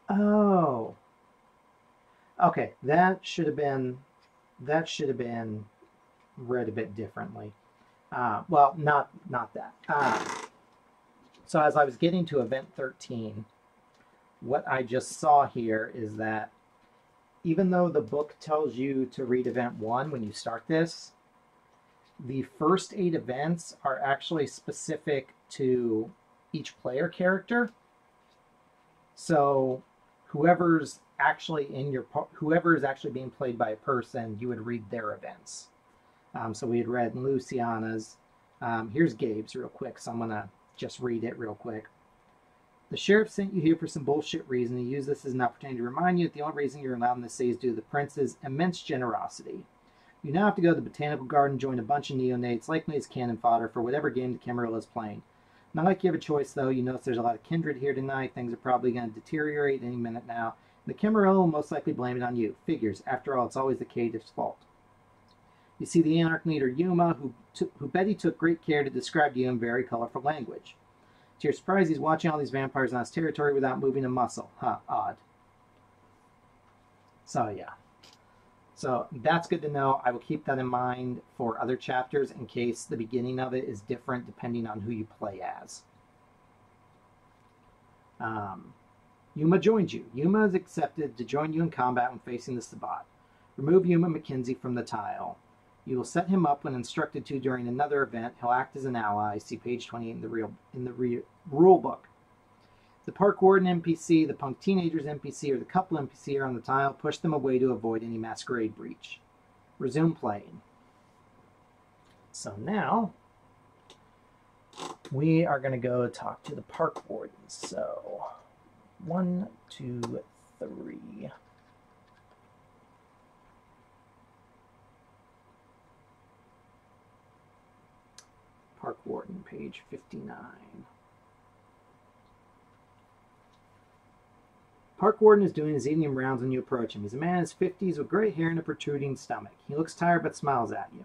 Oh. Okay, that should have been read a bit differently. Well, not that. So as I was getting to Event 13, what I just saw here is that even though the book tells you to read Event 1 when you start this, the first 8 events are actually specific to each player character. So whoever's actually being played by a person, you would read their events. So we had read Luciana's. Here's Gabe's real quick, so I'm going to just read it real quick. The sheriff sent you here for some bullshit reason. He used this as an opportunity to remind you that the only reason you're allowed in this city is due to the prince's immense generosity. You now have to go to the Botanical Garden, join a bunch of neonates, likely as cannon fodder for whatever game the Camarilla is playing. Not like you have a choice, though. You notice there's a lot of kindred here tonight. Things are probably going to deteriorate any minute now. The Camarilla will most likely blame it on you. Figures. After all, it's always the caitiff's fault. You see the Anarch leader Yuma, who Betty took great care to describe to you in very colorful language. To your surprise, he's watching all these vampires on his territory without moving a muscle. Huh, odd. So, yeah. So, that's good to know. I will keep that in mind for other chapters in case the beginning of it is different depending on who you play as. Yuma joins you. Yuma is accepted to join you in combat when facing the Sabbat. Remove Yuma McKenzie from the tile. You will set him up when instructed to during another event. He'll act as an ally. See page 28 in the rule book. The park warden NPC, the punk teenagers NPC, or the couple NPC are on the tile. Push them away to avoid any masquerade breach. Resume playing. So now we are going to go talk to the park wardens. So 1, 2, 3. Park warden, page 59. Park warden is doing his evening rounds when you approach him. He's a man in his 50s with gray hair and a protruding stomach. He looks tired but smiles at you.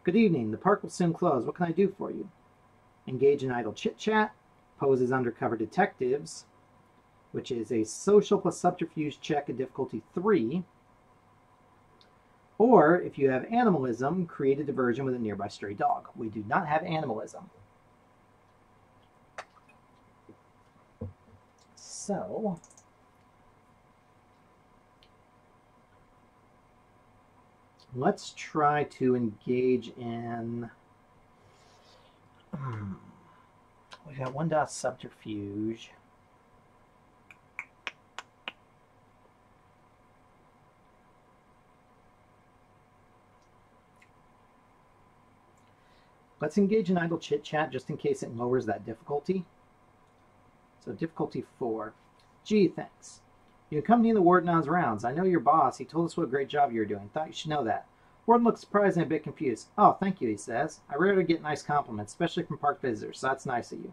Good evening. The park will soon close. What can I do for you? Engage in idle chit-chat. Pose as undercover detectives, which is a social plus subterfuge check at difficulty 3. Or, if you have animalism, create a diversion with a nearby stray dog. We do not have animalism. So, let's try to engage in... We've got 1 dot subterfuge. Let's engage in idle chit-chat just in case it lowers that difficulty. So difficulty 4. Gee, thanks. You accompany the warden on his rounds. I know your boss. He told us what a great job you're doing. Thought you should know that. Warden looks surprised and a bit confused. Oh, thank you, he says. I rarely get nice compliments, especially from park visitors, so that's nice of you.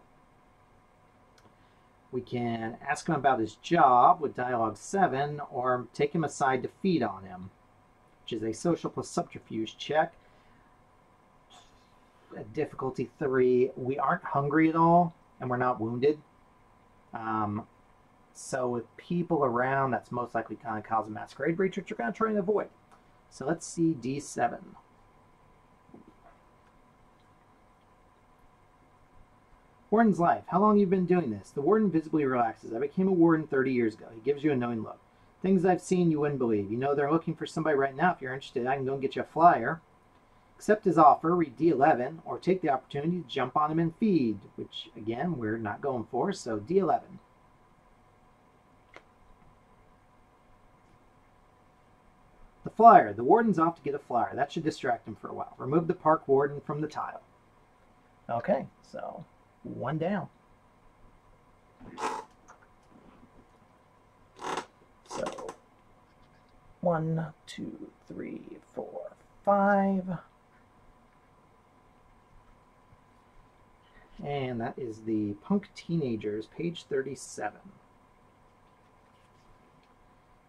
We can ask him about his job with dialogue 7, or take him aside to feed on him, which is a social plus subterfuge check. At difficulty 3, we aren't hungry at all, and we're not wounded. So with people around, that's most likely going to cause a masquerade breach, which you're going to try and avoid. So let's see D7. Warden's life. How long have you been doing this? The warden visibly relaxes. I became a warden 30 years ago. He gives you a knowing look. Things I've seen you wouldn't believe. You know they're looking for somebody right now. If you're interested, I can go and get you a flyer. Accept his offer, read D11, or take the opportunity to jump on him and feed, which, again, we're not going for, so D11. The flyer. The warden's off to get a flyer. That should distract him for a while. Remove the park warden from the tile. Okay, so 1 down. So 1, 2, 3, 4, 5. And that is the Punk Teenagers, page 37.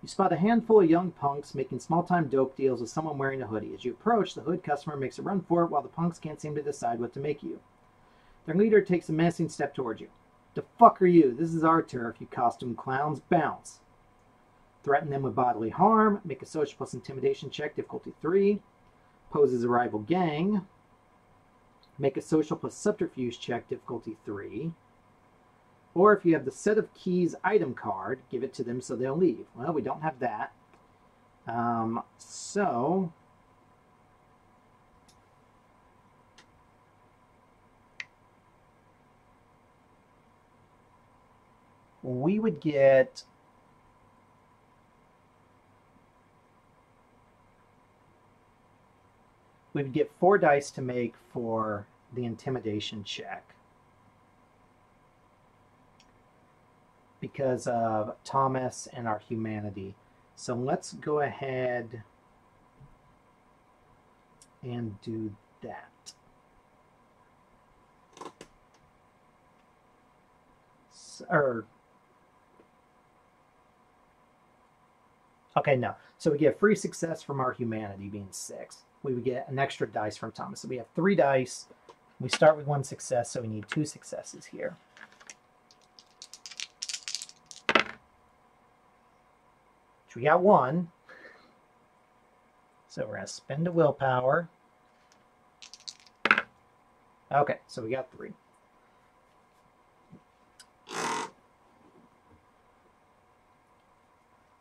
You spot a handful of young punks making small-time dope deals with someone wearing a hoodie. As you approach, the hood customer makes a run for it while the punks can't seem to decide what to make you. Their leader takes a menacing step towards you. The fuck are you? This is our turf, you costumed clowns. Bounce. Threaten them with bodily harm. Make a social plus intimidation check, difficulty 3. Pose as a rival gang. Make a social plus subterfuge check, difficulty 3. Or if you have the set of keys item card, give it to them so they'll leave. Well, we don't have that. So we would get we'd get 4 dice to make for the intimidation check because of Thomas and our humanity. So let's go ahead and do that. Okay, no. So we get free success from our humanity being 6. We would get an extra dice from Thomas. So we have 3 dice. We start with 1 success, so we need 2 successes here. which we got 1. So we're going to spend a willpower. Okay, so we got 3.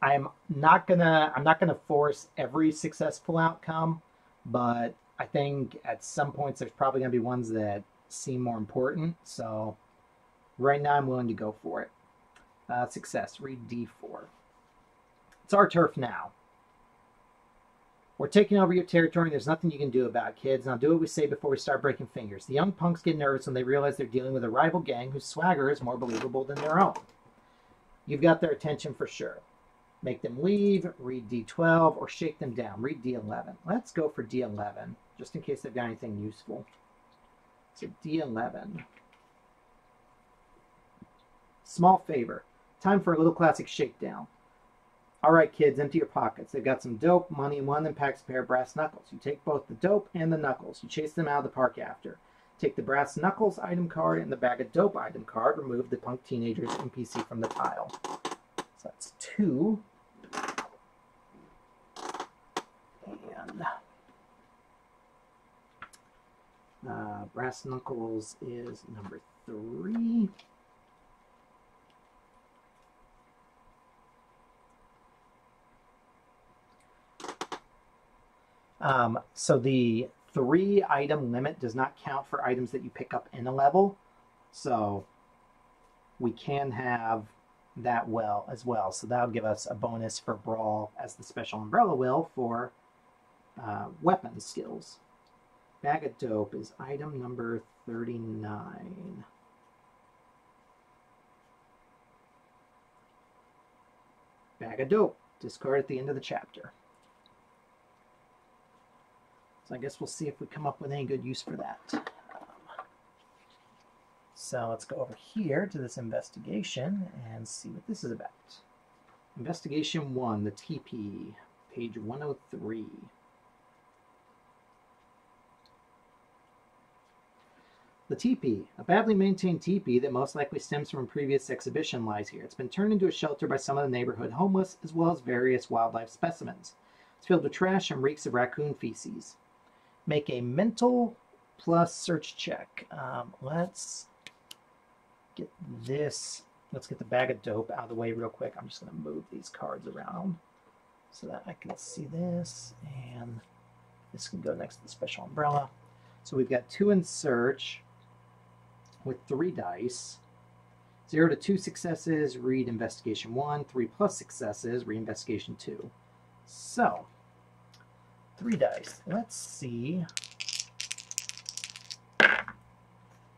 I'm not gonna force every successful outcome, but I think at some points there's probably gonna be ones that seem more important. So right now I'm willing to go for it. Success. Read D4. It's our turf now. We're taking over your territory, and there's nothing you can do about it, kids. Now do what we say before we start breaking fingers. The young punks get nervous when they realize they're dealing with a rival gang whose swagger is more believable than their own. You've got their attention for sure. Make them leave, read D12, or shake them down. Read D11. Let's go for D11, just in case they've got anything useful. So D11. Small favor. Time for a little classic shakedown. All right, kids, empty your pockets. They've got some dope, money, and one of them packs a pair of brass knuckles. You take both the dope and the knuckles. You chase them out of the park after. Take the brass knuckles item card and the bag of dope item card. Remove the punk teenager's NPC from the tile. So that's 2. And brass knuckles is number 3. So the 3 item limit does not count for items that you pick up in a level. So we can have that as well. So that'll give us a bonus for Brawl, as the special umbrella will for weapon skills. Bag of dope is item number 39. Bag of dope. Discard at the end of the chapter. So I guess we'll see if we come up with any good use for that. So let's go over here to this investigation and see what this is about. Investigation 1, the TP, page 103. The teepee, a badly maintained teepee that most likely stems from a previous exhibition, lies here. It's been turned into a shelter by some of the neighborhood homeless, as well as various wildlife specimens. It's filled with trash and reeks of raccoon feces. Make a mental plus search check. Let's get this. Let's get the bag of dope out of the way real quick. I'm just going to move these cards around so that I can see this. And this can go next to the special umbrella. So we've got 2 in search with 3 dice. 0 to 2 successes, read investigation 1. 3 plus successes, read investigation 2. So 3 dice. Let's see.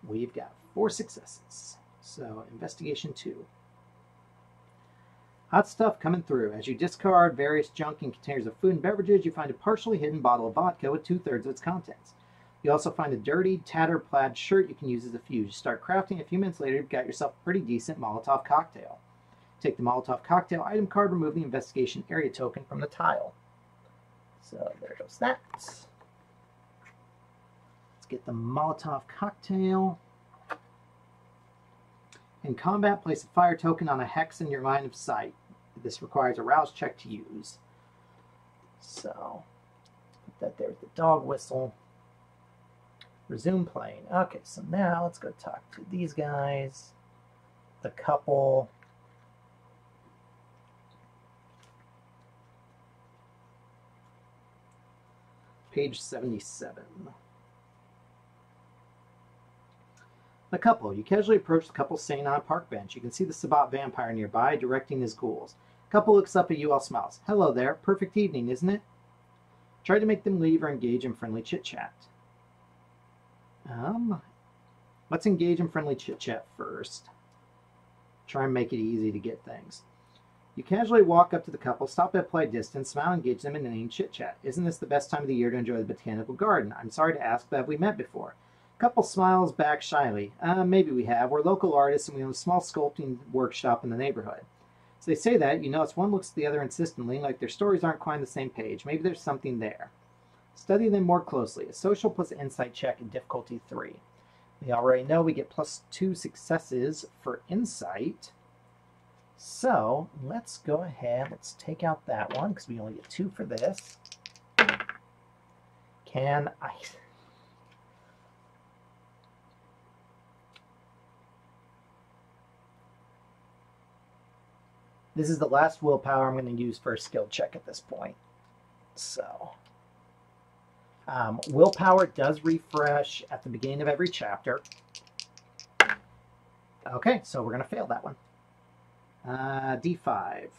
We've got 4 successes. So investigation 2. Hot stuff coming through. As you discard various junk in containers of food and beverages, you find a partially hidden bottle of vodka with 2/3 of its contents. You also find a dirty, tattered plaid shirt you can use as a fuse. You start crafting. A few minutes later, you've got yourself a pretty decent Molotov cocktail. Take the Molotov cocktail item card, remove the investigation area token from the tile. So there goes that. Let's get the Molotov cocktail. In combat, place a fire token on a hex in your line of sight. This requires a rouse check to use. So put that there with the dog whistle. Resume playing. Okay, so now let's go talk to these guys. The couple. Page 77. The couple. You casually approach the couple sitting on a park bench. You can see the Sabbat vampire nearby, directing his ghouls. Couple looks up at you, all smiles. Hello there. Perfect evening, isn't it? Try to make them leave or engage in friendly chit-chat. Let's engage in friendly chit-chat first. Try and make it easy to get things. You casually walk up to the couple, stop at play distance, smile and engage them in inane chit-chat. Isn't this the best time of the year to enjoy the Botanical Garden? I'm sorry to ask, but have we met before? Couple smiles back shyly. Maybe we have. We're local artists and we own a small sculpting workshop in the neighborhood. As they say that, you notice one looks at the other insistently, like their stories aren't quite on the same page. Maybe there's something there. Study them more closely. A social plus insight check in difficulty 3. We already know we get +2 successes for insight. So let's go ahead. Let's take out that one because we only get 2 for this. Can I... This is the last willpower I'm going to use for a skill check at this point. So, willpower does refresh at the beginning of every chapter. Okay, so we're going to fail that one. D5.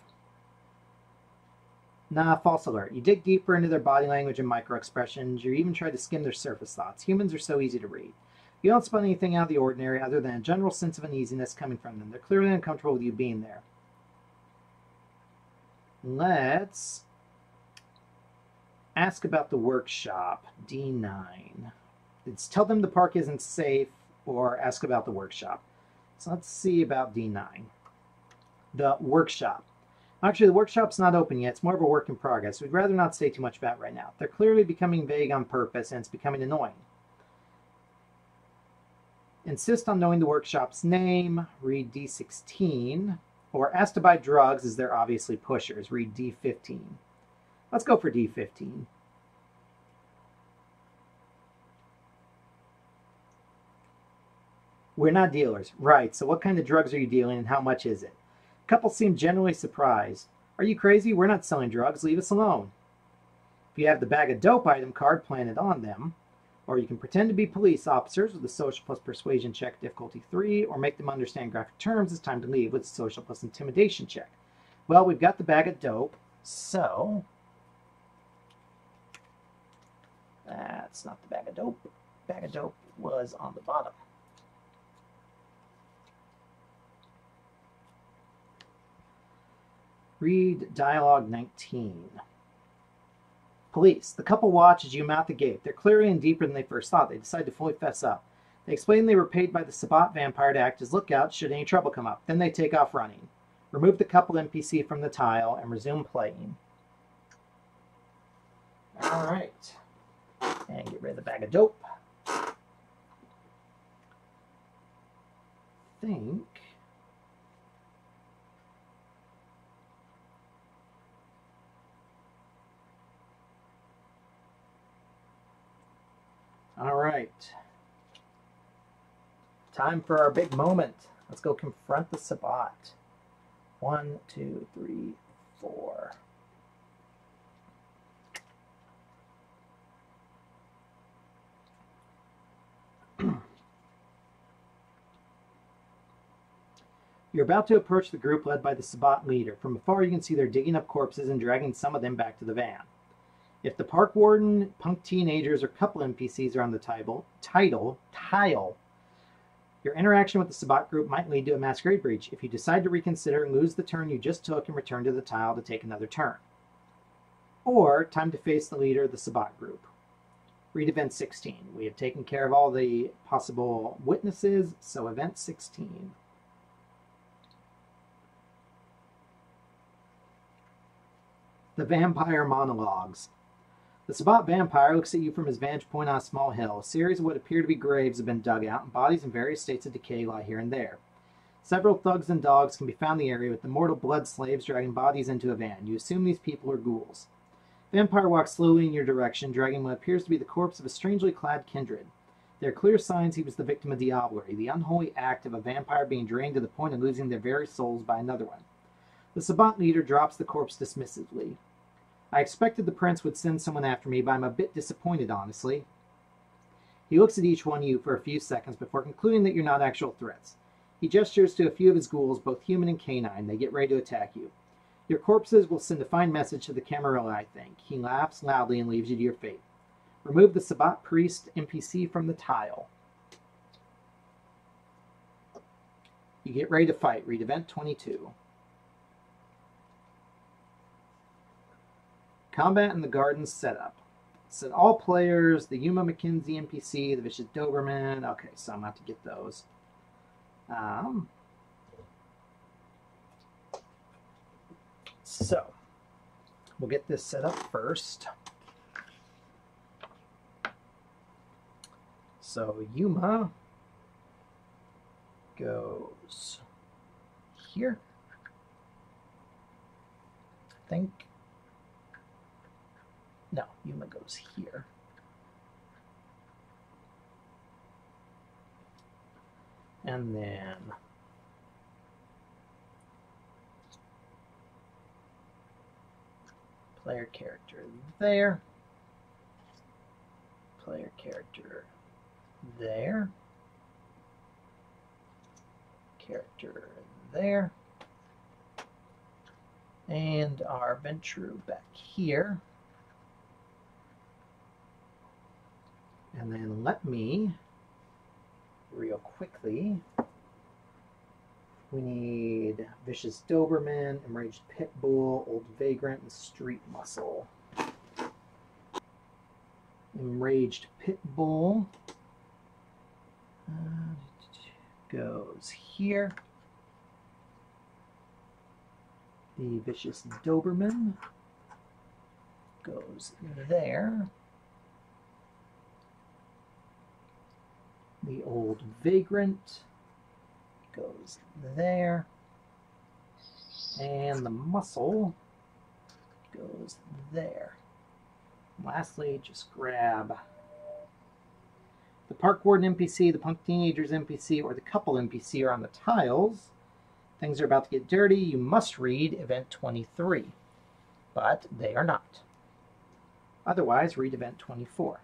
Nah, false alert. You dig deeper into their body language and microexpressions. You even try to skim their surface thoughts. Humans are so easy to read. You don't spot anything out of the ordinary other than a general sense of uneasiness coming from them. They're clearly uncomfortable with you being there. Let's ask about the workshop. D9. It's tell them the park isn't safe or ask about the workshop. So let's see about D9. The workshop. Actually, the workshop's not open yet. It's more of a work in progress. We'd rather not say too much about it right now. They're clearly becoming vague on purpose, and it's becoming annoying. Insist on knowing the workshop's name. Read D16. Or asked to buy drugs as they're obviously pushers. Read D15. Let's go for D15. We're not dealers. Right, so what kind of drugs are you dealing and how much is it? Couple seem generally surprised. Are you crazy? We're not selling drugs. Leave us alone. If you have the bag of dope item card planted on them, or you can pretend to be police officers with a social plus persuasion check difficulty 3, or make them understand graphic terms, it's time to leave with a social plus intimidation check. Well, we've got the bag of dope, so that's not the bag of dope. Bag of dope was on the bottom. Read dialogue 19. Police. The couple watch as you mount the gate. They're clearly in deeper than they first thought. They decide to fully fess up. They explain they were paid by the Sabbat vampire to act as lookouts should any trouble come up. Then they take off running. Remove the couple NPC from the tile and resume playing. Alright. And get rid of the bag of dope. Think... All right. Time for our big moment. Let's go confront the Sabbat. 1, 2, 3, 4. You're about to approach the group led by the Sabbat leader. From afar, you can see they're digging up corpses and dragging some of them back to the van. If the park warden, punk teenagers, or couple NPCs are on the tile, your interaction with the Sabbat group might lead to a Masquerade breach. If you decide to reconsider, lose the turn you just took and return to the tile to take another turn. Or, time to face the leader of the Sabbat group. Read Event 16. We have taken care of all the possible witnesses, so Event 16. The Vampire Monologues. The Sabbat vampire looks at you from his vantage point on a small hill. A series of what appear to be graves have been dug out, and bodies in various states of decay lie here and there. Several thugs and dogs can be found in the area with the mortal blood slaves dragging bodies into a van. You assume these people are ghouls. Vampire walks slowly in your direction, dragging what appears to be the corpse of a strangely clad kindred. There are clear signs he was the victim of diablerie, the unholy act of a vampire being drained to the point of losing their very souls by another one. The Sabbat leader drops the corpse dismissively. I expected the prince would send someone after me, but I'm a bit disappointed, honestly. He looks at each one of you for a few seconds before concluding that you're not actual threats. He gestures to a few of his ghouls, both human and canine. They get ready to attack you. Your corpses will send a fine message to the Camarilla, I think. He laughs loudly and leaves you to your fate. Remove the Sabbat priest NPC from the tile. You get ready to fight. Read Event 22. Combat in the Garden setup. Said all players, the Yuma McKenzie NPC, the Vicious Doberman. Okay, so I'm going to have to get those. So, we'll get this set up first. So, Yuma goes here. think. No, Yuma goes here. And then player character there. Player character there. Character there. And our Ventrue back here. And then let me, real quickly, we need Vicious Doberman, Enraged Pitbull, Old Vagrant, and Street Muscle. Enraged Pitbull goes here. The Vicious Doberman goes there. The Old Vagrant goes there. And the Muscle goes there. Lastly, just grab the Park Warden NPC, the Punk Teenagers NPC, or the Couple NPC are on the tiles. Things are about to get dirty. You must read Event 23, but they are not. Otherwise, read Event 24.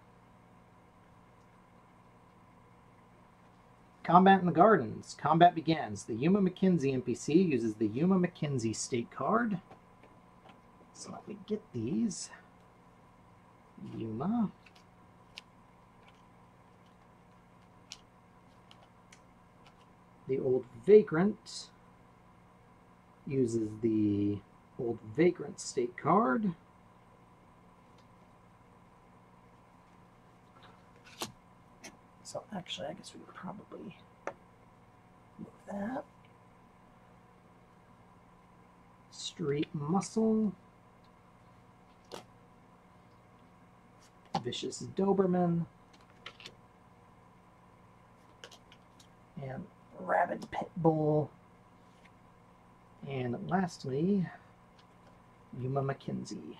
Combat in the Gardens. Combat begins. The Yuma McKenzie NPC uses the Yuma McKenzie state card. So let me get these. Yuma. The Old Vagrant uses the Old Vagrant state card. So actually, I guess we would probably move that. Street Muscle. Vicious Doberman. And Rabid Pitbull. And lastly, Yuma McKenzie.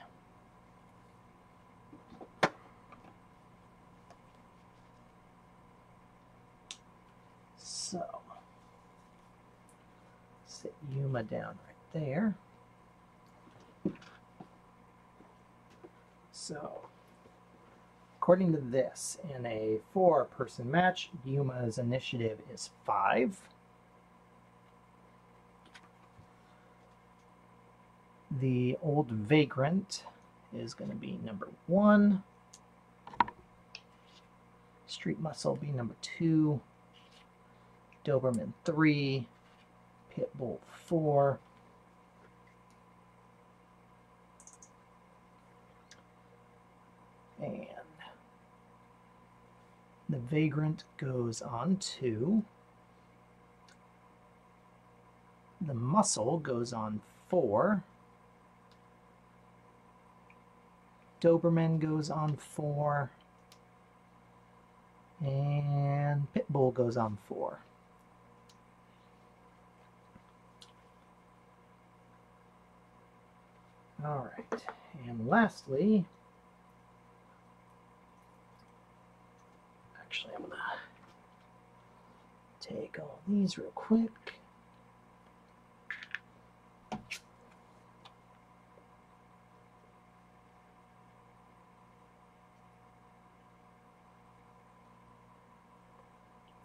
So, sit Yuma down right there. So, according to this, in a 4-person match, Yuma's initiative is 5. The Old Vagrant is going to be number 1. Street Muscle be number 2. Doberman 3. Pitbull 4. And the Vagrant goes on 2. The Muscle goes on 4. Doberman goes on 4. And Pitbull goes on 4. All right, and lastly, actually I'm gonna take all these real quick.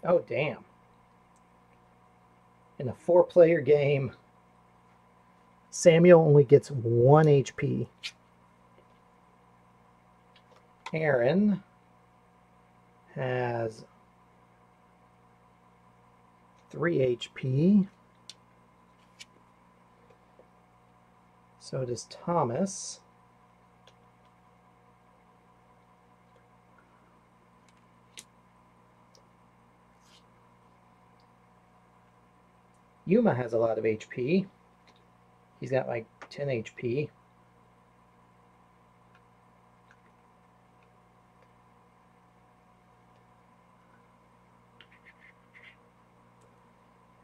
Oh, damn. In a 4-player game, Samuel only gets 1 HP. Aaron has 3 HP. So does Thomas. Yuma has a lot of HP. He's got like 10 HP.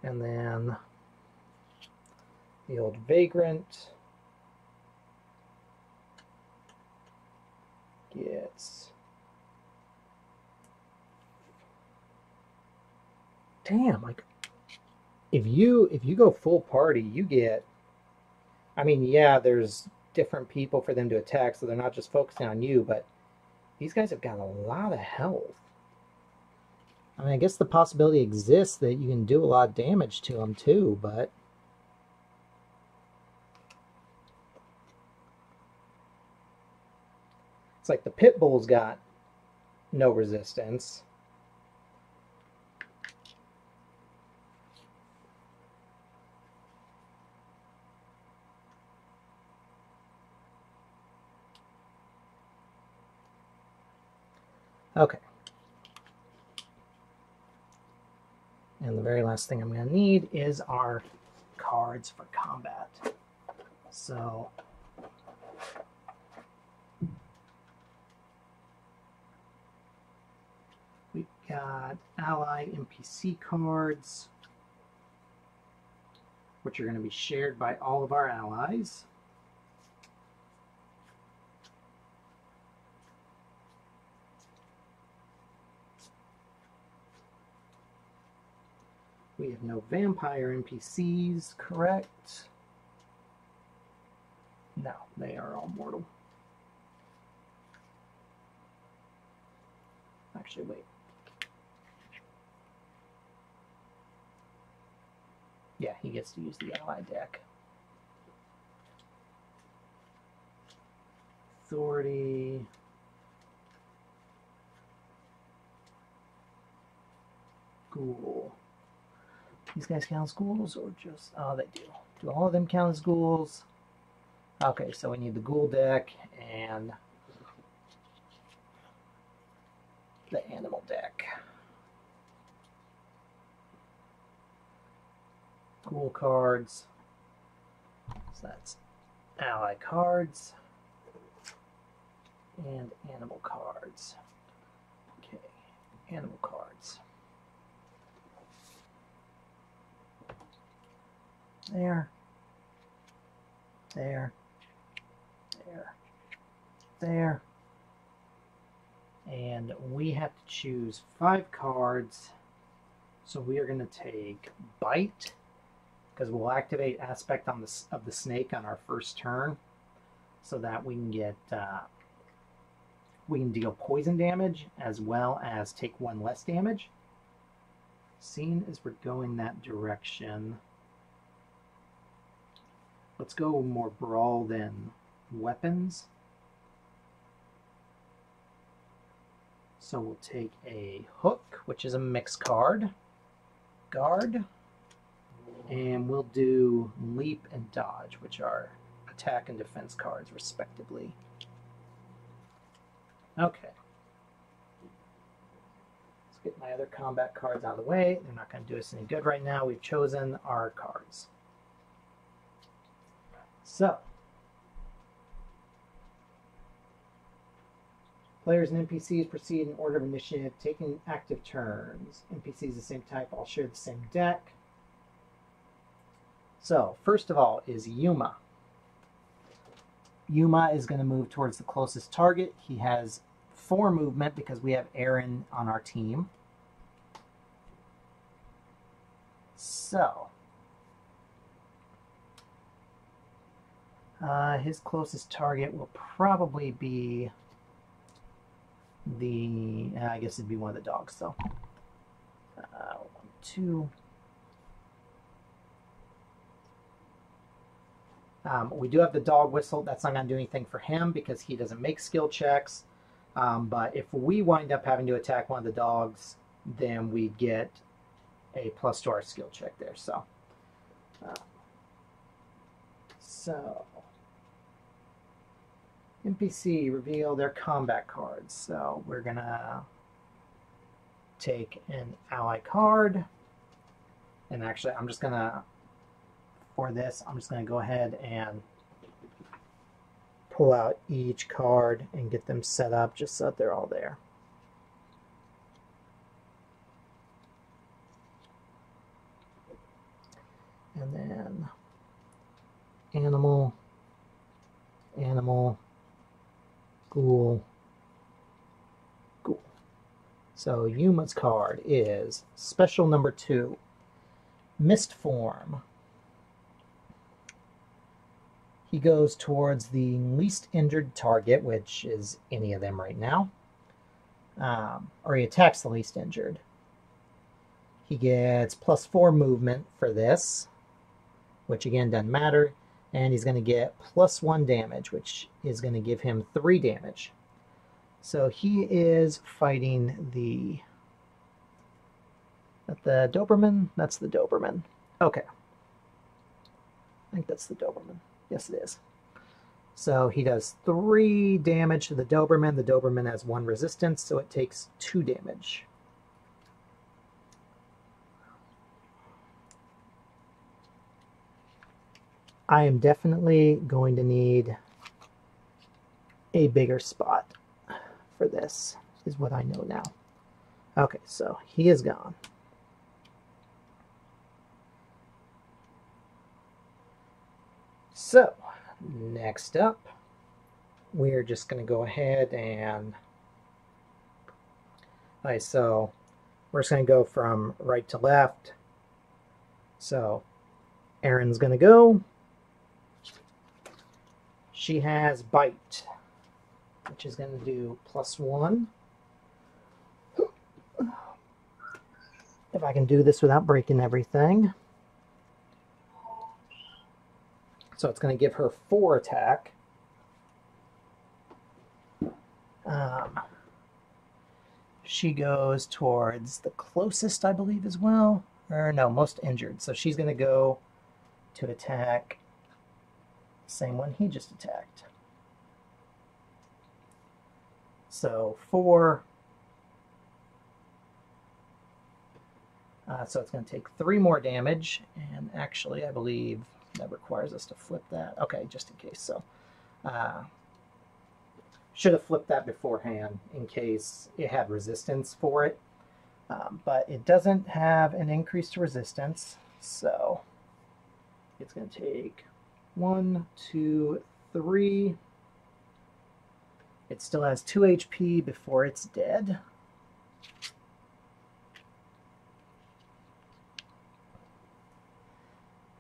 And then the Old Vagrant gets... Damn, like, if you go full party, you get... I mean, yeah, there's different people for them to attack, so they're not just focusing on you, but these guys have got a lot of health. I mean, I guess the possibility exists that you can do a lot of damage to them too, but... It's like the pit bull's got no resistance. Okay. And the very last thing I'm going to need is our cards for combat. So we've got ally NPC cards, which are going to be shared by all of our allies. We have no vampire NPCs, correct? No, they are all mortal. Actually, wait. Yeah, he gets to use the ally deck. Authority. Ghoul. These guys count as ghouls or just... Oh, they do. Do all of them count as ghouls? Okay, so we need the ghoul deck and the animal deck. Ghoul cards. So that's ally cards and animal cards. Okay, animal cards. There, there, there, there. And we have to choose 5 cards. So we are going to take Bite, because we'll activate Aspect on of the snake on our first turn, so that we can get we can deal poison damage as well as take 1 less damage. Seeing as we're going that direction, let's go more brawl than weapons. So we'll take a hook, which is a mix card, guard, and we'll do leap and dodge, which are attack and defense cards respectively. Okay. Let's get my other combat cards out of the way. They're not going to do us any good right now. We've chosen our cards. So, players and NPCs proceed in order of initiative, taking active turns. NPCs the same type, all share the same deck. So, first of all is Yuma. Yuma is going to move towards the closest target. He has 4 movement because we have Aaron on our team. So, his closest target will probably be the, I guess it'd be one of the dogs, so. 1, 2. We do have the dog whistle. That's not going to do anything for him because he doesn't make skill checks. But if we wind up having to attack one of the dogs, then we get a plus to our skill check there. So, NPC reveal their combat cards. So we're going to take an ally card. And actually, I'm just going to, for this, I'm just going to go ahead and pull out each card and get them set up just so that they're all there. And then animal, animal, ghoul, So Yuma's card is special number 2, Mist Form. He goes towards the least injured target, which is any of them right now. Or he attacks the least injured. He gets +4 movement for this, which again doesn't matter. And he's going to get +1 damage, which is going to give him 3 damage. So he is fighting the Doberman? That's the Doberman. Okay. I think that's the Doberman. Yes, it is. So he does 3 damage to the Doberman. The Doberman has 1 resistance, so it takes 2 damage. I am definitely going to need a bigger spot for this, is what I know now. Okay, so he is gone. So, next up, we're just going to go ahead and... Alright, so we're just going to go from right to left. So, Erin's going to go. She has Bite, which is going to do +1. If I can do this without breaking everything. So it's going to give her 4 attack. She goes towards the closest, I believe, as well. Or no, most injured. So she's going to go to attack the same one he just attacked. So 4. So it's going to take 3 more damage. And actually, I believe that requires us to flip that. Okay, just in case. So should have flipped that beforehand in case it had resistance for it. But it doesn't have an increase to resistance. So it's going to take 1, 2, 3. It still has 2 HP before it's dead.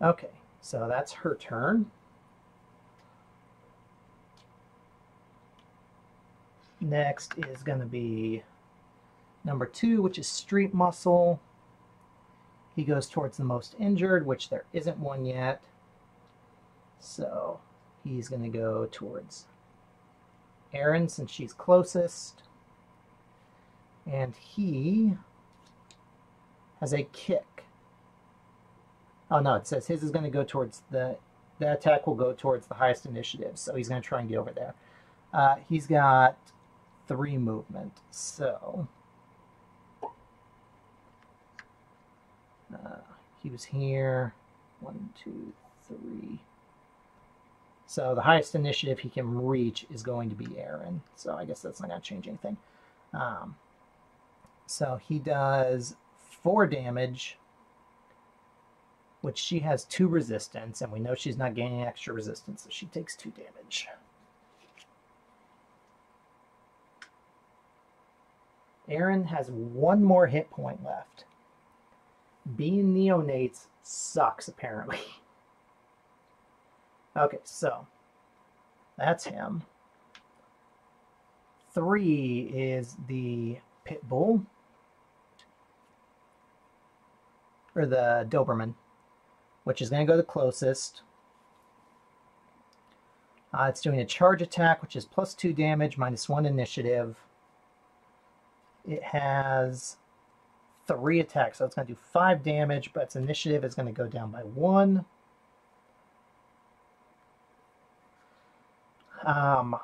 Okay, so that's her turn. Next is going to be number 2, which is Street Muscle. He goes towards the most injured, which there isn't one yet. So he's going to go towards Erin since she's closest. And he has a kick. Oh no, it says his is going to go towards the attack will go towards the highest initiative. So he's going to try and get over there. He's got 3 movement. So he was here. 1, 2, 3. So the highest initiative he can reach is going to be Erin. So I guess that's not going to change anything. So he does 4 damage, which she has 2 resistance, and we know she's not gaining extra resistance, so she takes 2 damage. Erin has 1 more hit point left. Being neonates sucks, apparently. Okay, so that's him. 3 is the pit bull, or the Doberman, which is going to go the closest. It's doing a charge attack, which is +2 damage, -1 initiative. It has 3 attacks, so it's going to do 5 damage, but its initiative is going to go down by 1. I'm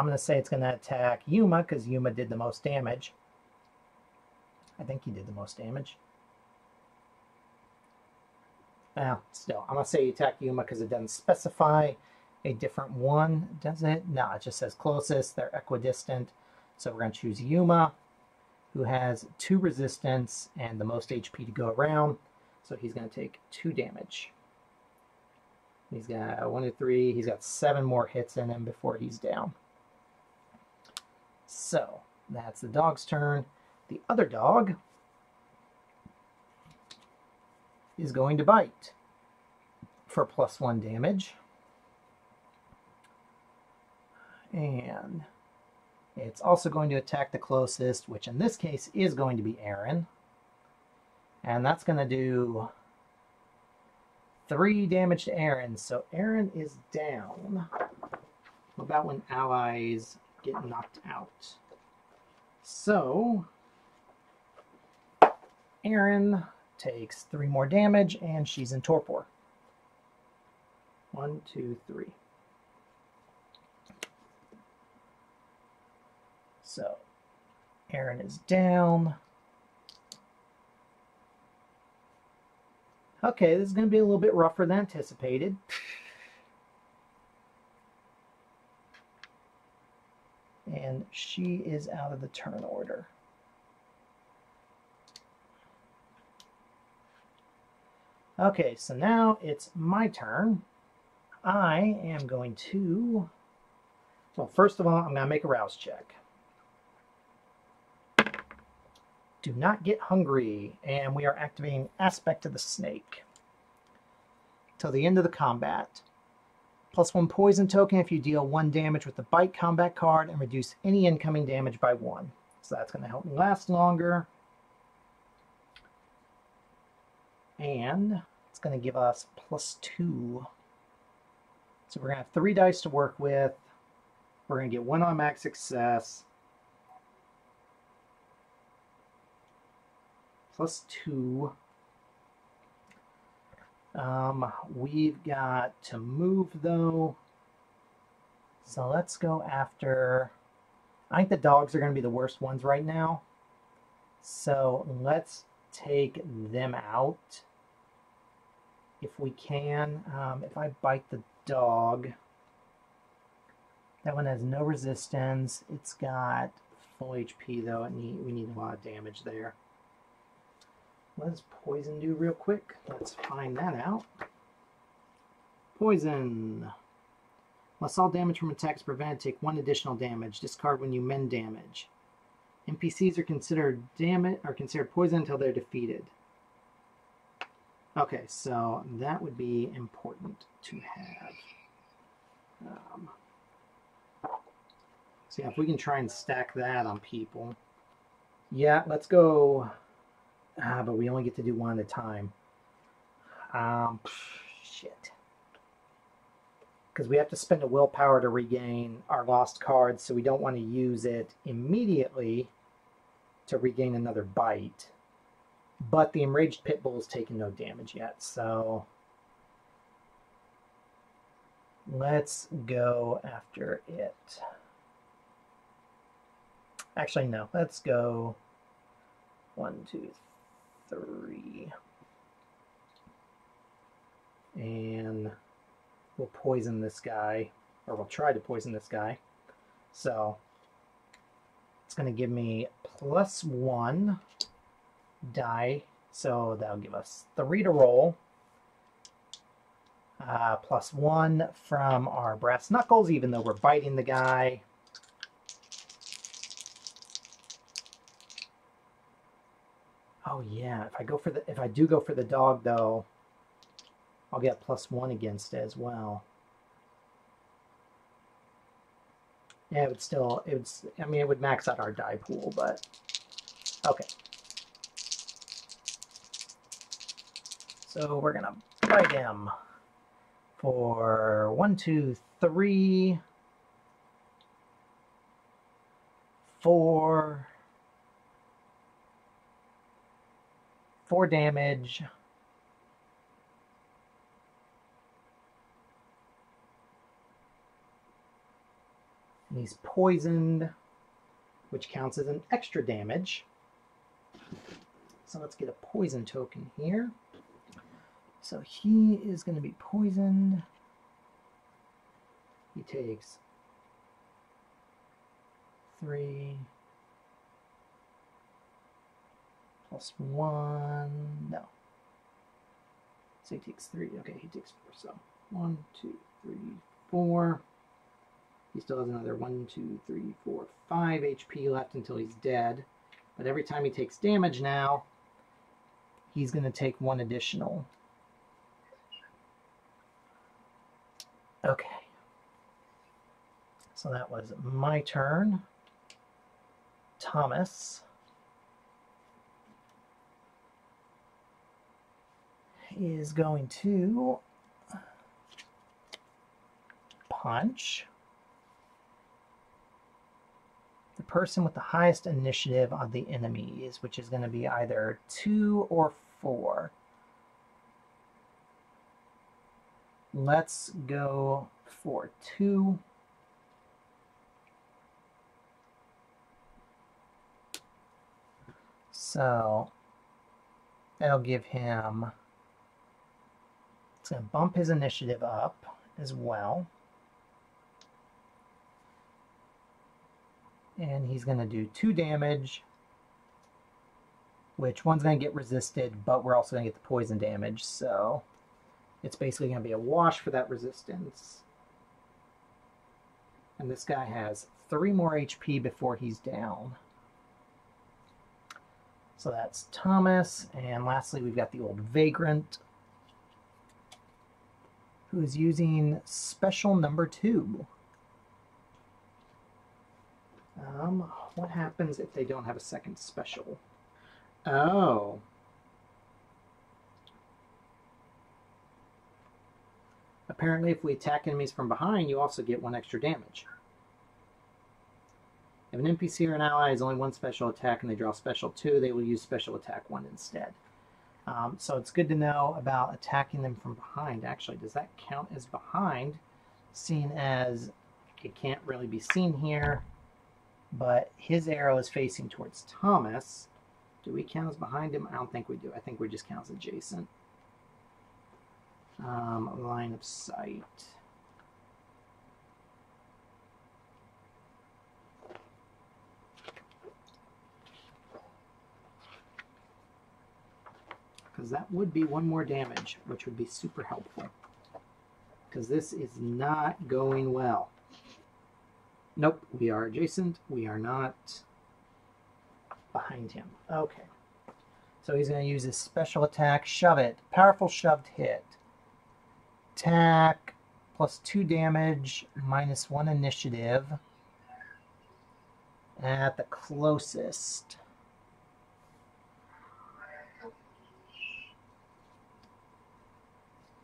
going to say it's going to attack Yuma, because Yuma did the most damage. I think he did the most damage. Still, I'm going to say attack Yuma because it doesn't specify a different one, does it? No, it just says closest. They're equidistant. So we're going to choose Yuma, who has 2 resistance and the most HP to go around. So he's going to take 2 damage. He's got 1, 2, 3. He's got 7 more hits in him before he's down. So that's the dog's turn. the other dog is going to bite for +1 damage. And it's also going to attack the closest, which in this case is going to be Aaron. And that's going to do 3 damage to Aaron. So Aaron is down. What about when allies get knocked out? So Aaron takes 3 more damage, and she's in torpor. 1, 2, 3. So Aaron is down. Okay, this is going to be a little bit rougher than anticipated. And she is out of the turn order. Okay, so now it's my turn. I am going to... Well, first of all, I'm going to make a rouse check. Do not get hungry, and we are activating Aspect of the Snake till the end of the combat. +1 poison token if you deal 1 damage with the bite combat card and reduce any incoming damage by 1. So that's going to help me last longer. And it's going to give us +2. So we're going to have 3 dice to work with. We're going to get 1 automatic success. +2. We've got to move though. So let's go after... I think the dogs are going to be the worst ones right now. So let's take them out if we can. If I bite the dog, that one has no resistance. It's got full HP though. We need a lot of damage there. What does poison do real quick? Let's find that out. Poison. Unless all damage from attacks prevented, take 1 additional damage. Discard when you mend damage. NPCs are considered poison until they're defeated. Okay, so that would be important to have. So yeah, if we can try and stack that on people. Yeah, let's go... but we only get to do 1 at a time. Shit. Because we have to spend a willpower to regain our lost cards, so we don't want to use it immediately to regain another bite. But the Enraged Pitbull has taken no damage yet, so... let's go after it. Actually, no. Let's go 1, 2, 3. And we'll poison this guy, or we'll try to poison this guy. So it's going to give me +1 die, so that'll give us 3 to roll. +1 from our brass knuckles, even though we're biting the guy. Oh yeah, if I do go for the dog though, I'll get +1 against it as well. Yeah, it would max out our die pool, but okay. So we're gonna bite him for 1, 2, 3, 4 damage. And he's poisoned, which counts as an extra damage. So let's get a poison token here. So he is going to be poisoned. He takes 3 +1. No. So he takes 3. Okay, he takes 4. So 1, 2, 3, 4. He still has another 1, 2, 3, 4, 5 HP left until he's dead. But every time he takes damage now, he's going to take 1 additional. Okay. So that was my turn. Thomas is going to punch the person with the highest initiative on the enemies, which is going to be either 2 or 4. Let's go for 2. So that'll give him, it's going to bump his initiative up as well. And he's going to do 2 damage, which one's going to get resisted, but we're also going to get the poison damage, so it's basically going to be a wash for that resistance. And this guy has 3 more HP before he's down. So that's Thomas, and lastly we've got the old Vagrant, who is using special number 2. What happens if they don't have a second special? Oh. Apparently if we attack enemies from behind, you also get 1 extra damage. If an NPC or an ally has only 1 special attack and they draw special 2, they will use special attack 1 instead. So it's good to know about attacking them from behind. Actually, does that count as behind, seeing as it can't really be seen here, but his arrow is facing towards Thomas. Do we count as behind him? I don't think we do. I think we just count as adjacent. Line of sight. Because that would be 1 more damage, which would be super helpful. Because this is not going well. Nope, we are adjacent. We are not behind him. Okay. So he's going to use his special attack, Shove It. Powerful shoved hit. Attack, plus 2 damage, minus 1 initiative. At the closest.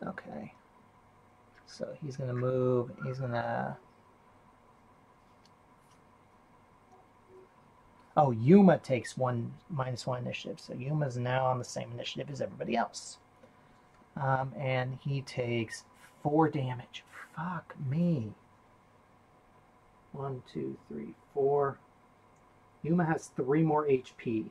Okay. So he's going to move. He's going to... Oh, Yuma takes minus 1 initiative. So Yuma's now on the same initiative as everybody else. And he takes 4 damage. Fuck me. 1, 2, 3, 4. Yuma has 3 more HP.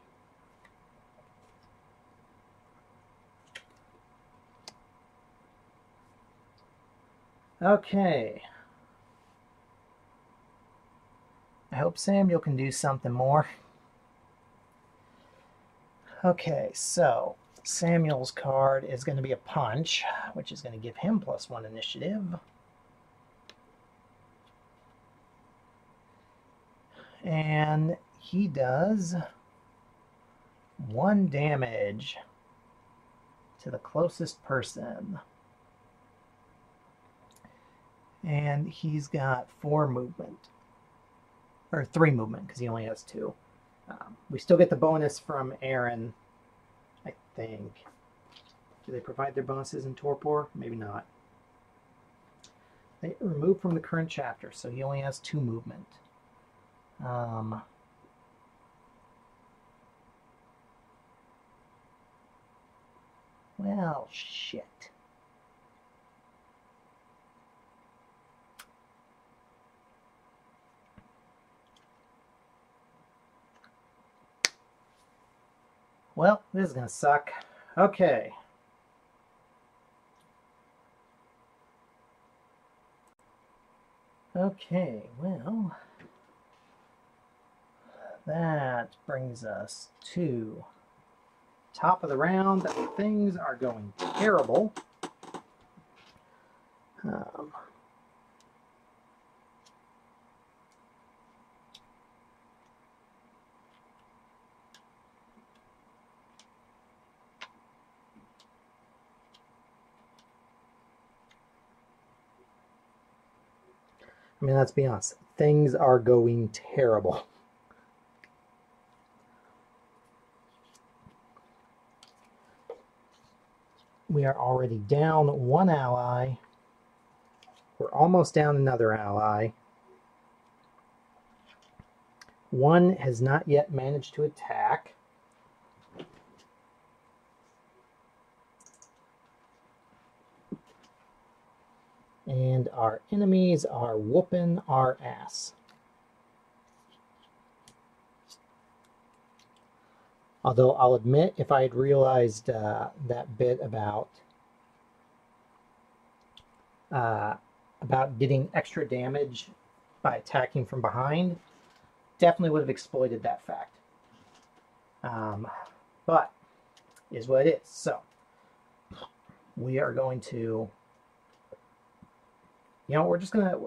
Okay. I hope Samuel can do something more. Okay, so Samuel's card is going to be a punch, which is going to give him plus 1 initiative. And he does 1 damage to the closest person. And he's got 4 movement. Or 3 movement, because he only has 2. We still get the bonus from Aaron, I think. Do they provide their bonuses in Torpor? Maybe not. They removed from the current chapter, so he only has 2 movement. Well, shit. Well, this is going to suck. Okay. Okay, well, that brings us to top of the round. Things are going terrible. I mean, let's be honest. Things are going terrible. We are already down one ally. We're almost down another ally. One has not yet managed to attack. And our enemies are whooping our ass. Although I'll admit, if I had realized that bit about getting extra damage by attacking from behind, definitely would have exploited that fact. But is what it is. So we are going to, we're just gonna.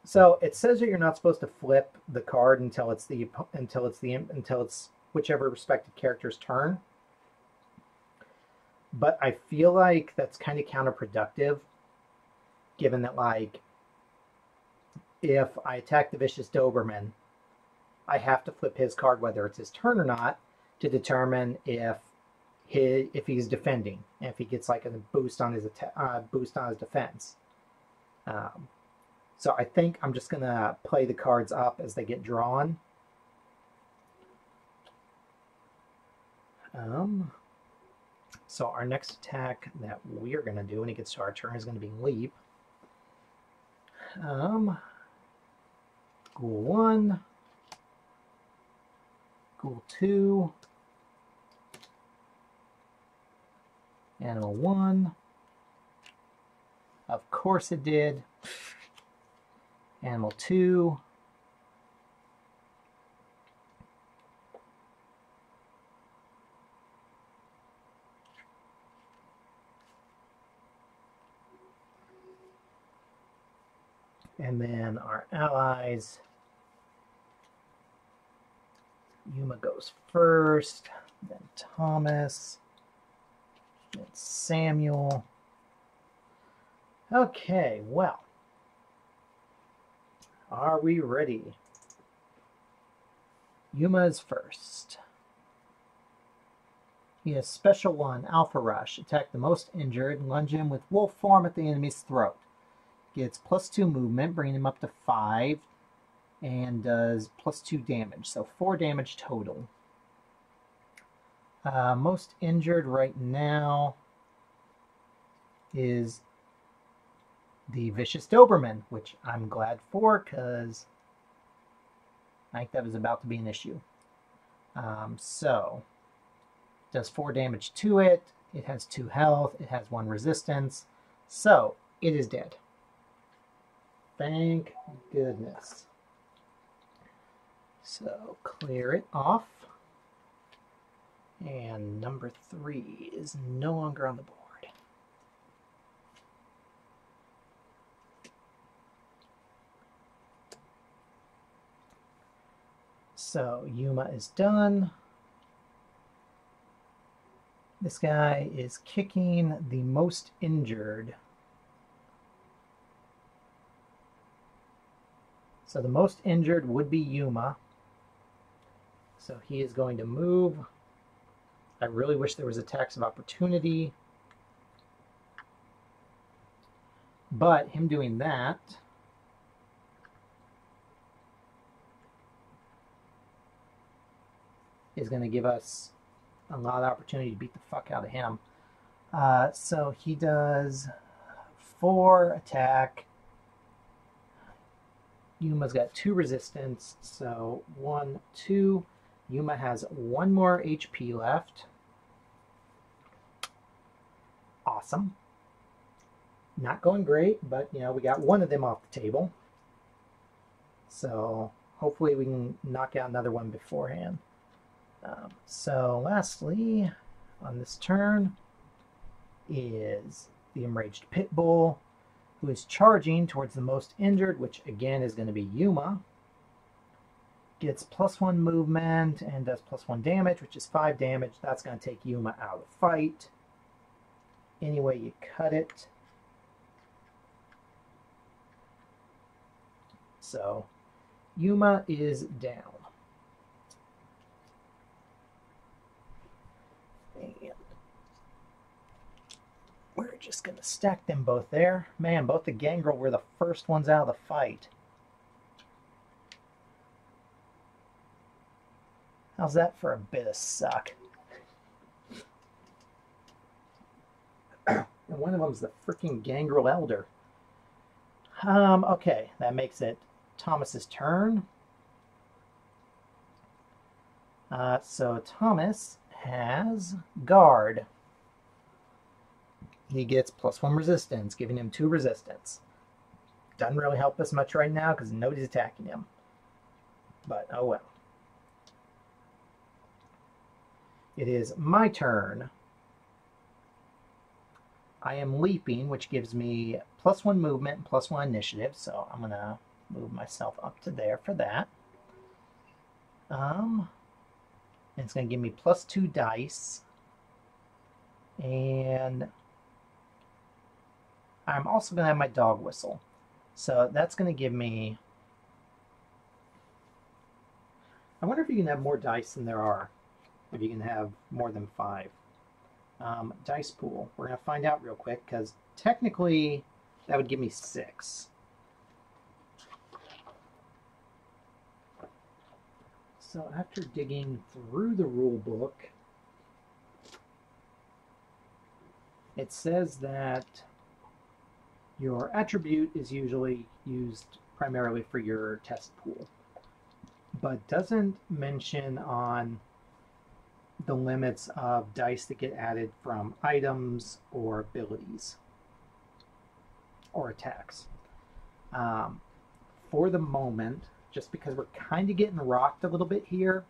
So it says that you're not supposed to flip the card until it's whichever respective character's turn. But I feel like that's kind of counterproductive, given that, like, if I attack the Vicious Doberman, I have to flip his card, whether it's his turn or not, to determine if he's defending, and if he gets like a boost on his defense. So I think I'm just gonna play the cards up as they get drawn. So our next attack that we're gonna do when he gets to our turn is gonna be Leap. Ghoul 1, Ghoul 2, Animal 1. Of course it did. Animal 2. And then our allies. Yuma goes first, then Thomas, then Samuel. Okay, well. Are we ready? Yuma is first. He has Special 1, Alpha Rush. Attack the most injured, lunge him with wolf form at the enemy's throat. Gets +2 movement, bringing him up to 5, and does +2 damage, so 4 damage total. Most injured right now is the Vicious Doberman, which I'm glad for, because I think that was about to be an issue. So, does 4 damage to it. It has 2 health. It has 1 resistance. So, it is dead. Thank goodness. So, clear it off. And number 3 is no longer on the board. So, Yuma is done. This guy is kicking the most injured. So the most injured would be Yuma. So he is going to move. I really wish there was attacks of opportunity. But him doing that is going to give us a lot of opportunity to beat the fuck out of him. So he does 4 attack. Yuma's got 2 resistance, so 1, 2. Yuma has 1 more HP left. Awesome. Not going great, but we got 1 of them off the table. So hopefully we can knock out another one beforehand. So lastly, on this turn, is the Enraged Pit Bull, who is charging towards the most injured, which again is going to be Yuma. Gets +1 movement and does +1 damage, which is 5 damage. That's going to take Yuma out of the fight. Any way you cut it. So Yuma is down. And we're just going to stack them both there. Man, both the Gangrel were the first ones out of the fight. How's that for a bit of suck? And one of them's the freaking Gangrel Elder. Okay, that makes it Thomas's turn. So Thomas has Guard. He gets +1 resistance, giving him 2 resistance. Doesn't really help us much right now because nobody's attacking him. But oh well. It is my turn. I am leaping, which gives me +1 movement and +1 initiative, so I'm going to move myself up to there for that. And it's going to give me +2 dice. And I'm also going to have my dog whistle. So that's going to give me... I wonder if you can have more dice than there are. If you can have more than 5. Dice pool. We're going to find out real quick, because technically that would give me 6. So after digging through the rule book, it says that your attribute is usually used primarily for your test pool, but doesn't mention on the limits of dice that get added from items or abilities or attacks. For the moment, just because we're kind of getting rocked a little bit here,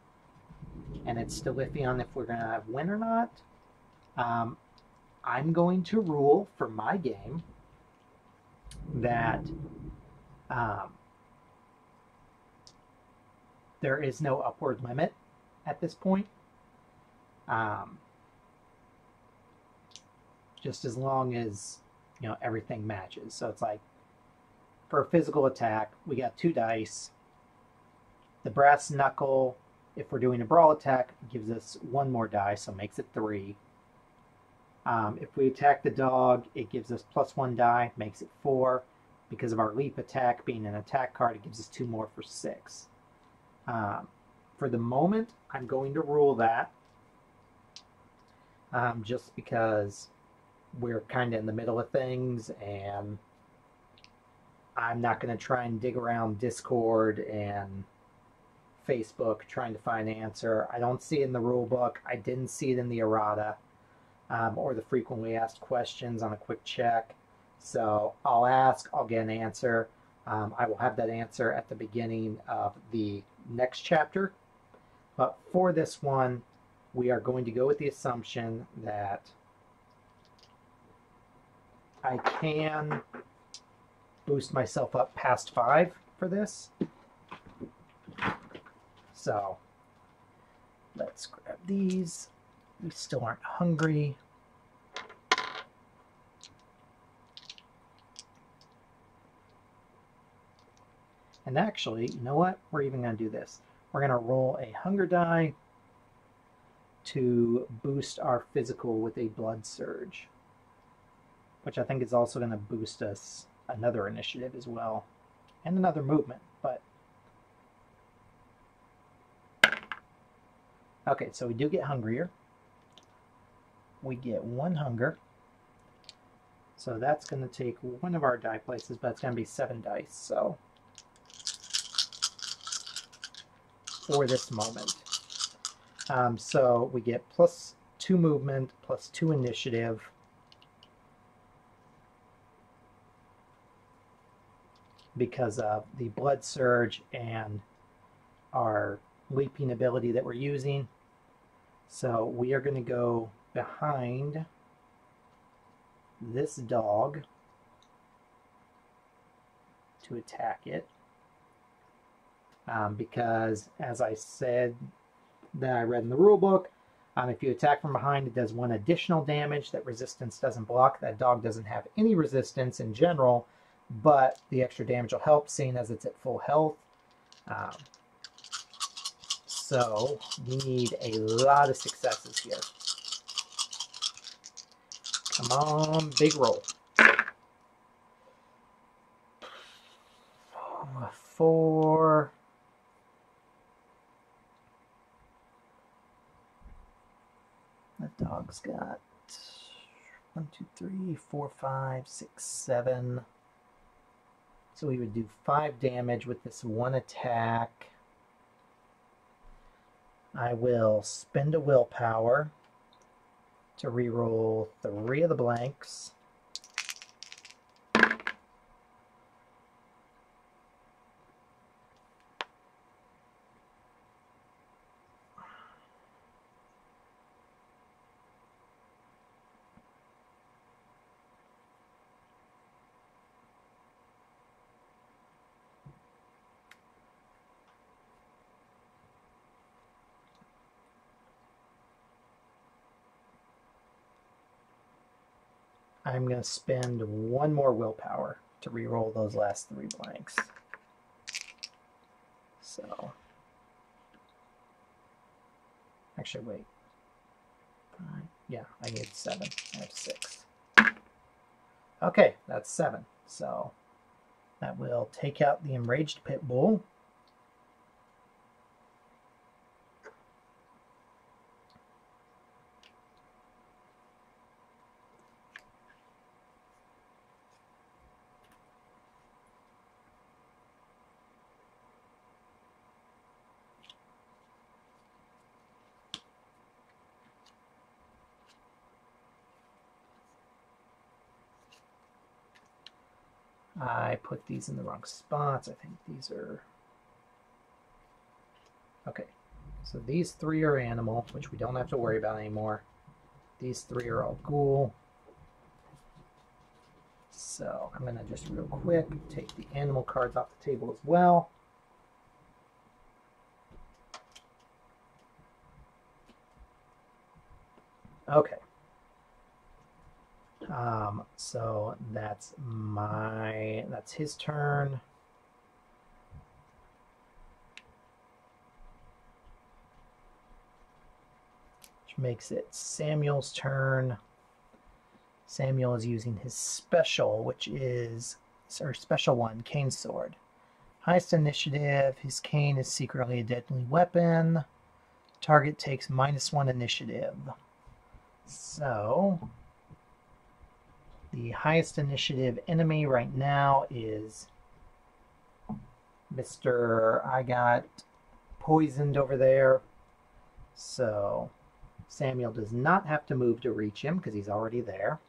and it's still iffy on if we're going to have win or not, I'm going to rule for my game that there is no upward limit at this point. Just as long as, you know, everything matches. So it's like, for a physical attack, we got 2 dice. The brass knuckle, if we're doing a brawl attack, gives us 1 more die, so makes it 3. If we attack the dog, it gives us +1 die, makes it 4. Because of our leap attack being an attack card, it gives us 2 more for 6. For the moment, I'm going to rule that. Just because we're kind of in the middle of things, and I'm not going to try and dig around Discord and Facebook trying to find an answer. I don't see it in the rule book. I didn't see it in the errata or the frequently asked questions on a quick check. So I'll ask, I'll get an answer. I will have that answer at the beginning of the next chapter. But for this one, we are going to go with the assumption that I can boost myself up past 5 for this. So let's grab these. We still aren't hungry. And actually, you know what? We're even going to do this. We're going to roll a hunger die to boost our physical with a blood surge, which I think is also going to boost us another initiative as well, and another movement. But okay, so we do get hungrier. We get 1 hunger, so that's going to take 1 of our die places, but it's going to be 7 dice. So for this moment. So we get +2 movement, +2 initiative. Because of the blood surge and our leaping ability that we're using. So we are going to go behind this dog to attack it. Because, as I said, that I read in the rule book, if you attack from behind, it does 1 additional damage that resistance doesn't block. That dog doesn't have any resistance in general, but the extra damage will help, seeing as it's at full health. So we need a lot of successes here. Come on, big roll. 4. That dog's got 1, 2, 3, 4, 5, 6, 7. So we would do 5 damage with this one attack. I will spend a willpower to reroll 3 of the blanks. I'm going to spend 1 more willpower to reroll those last 3 blanks. So, actually, wait. 5, yeah, I need 7. I have 6. Okay, that's 7. So, that will take out the enraged pit bull. I put these in the wrong spots. I think these are... Okay, so these 3 are animal, which we don't have to worry about anymore. These 3 are all ghoul. So I'm going to just real quick take the animal cards off the table as well. Okay. So that's his turn. Which makes it Samuel's turn. Samuel is using his special, which is, or special one, cane sword. Highest initiative, his cane is secretly a deadly weapon. Target takes -1 initiative. So the highest initiative enemy right now is Mr. I got poisoned over there. So Samuel does not have to move to reach him because he's already there.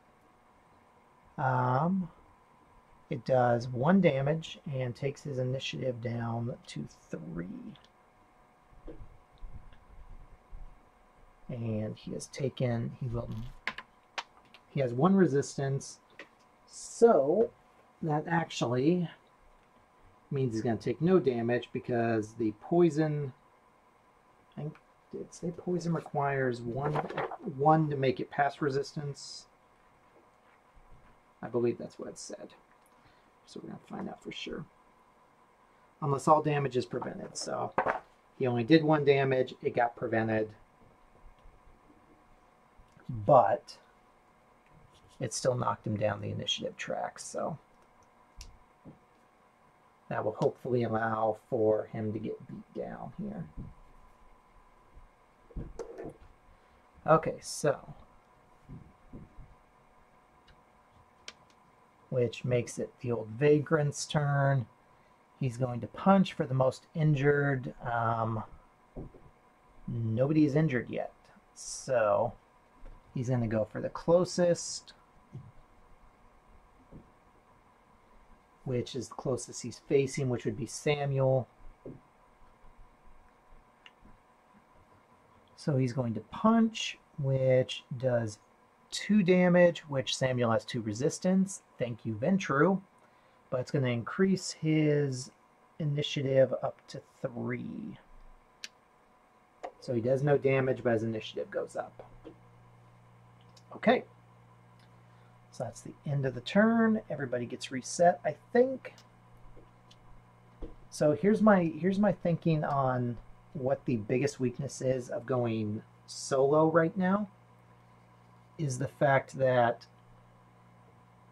It does 1 damage and takes his initiative down to 3. And he has taken, he has 1 resistance, so that actually means he's going to take no damage because the poison, I think, did it say poison requires one to make it past resistance? I believe that's what it said. So we're going to find out for sure. Unless all damage is prevented. So he only did 1 damage, it got prevented. But it still knocked him down the initiative track, so that will hopefully allow for him to get beat down here. Okay, so which makes it the old Vagrant's turn. He's going to punch for the most injured. Nobody is injured yet, so he's going to go for the closest, which is the closest he's facing, which would be Samuel. So he's going to punch, which does 2 damage, which Samuel has 2 resistance. Thank you, Ventru. But it's going to increase his initiative up to 3. So he does no damage, but his initiative goes up. Okay. So that's the end of the turn. Everybody gets reset, I think. So here's my thinking on what the biggest weakness is of going solo right now, is the fact that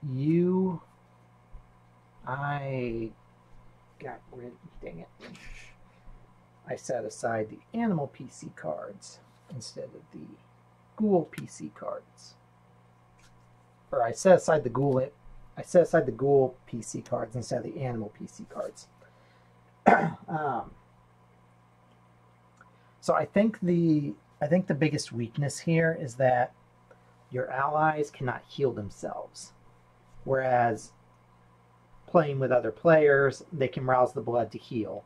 dang it. I set aside the animal PC cards instead of the ghoul PC cards. Or I set aside the ghoul PC cards instead of the animal PC cards. So I think the biggest weakness here is that your allies cannot heal themselves, whereas playing with other players, they can rouse the blood to heal,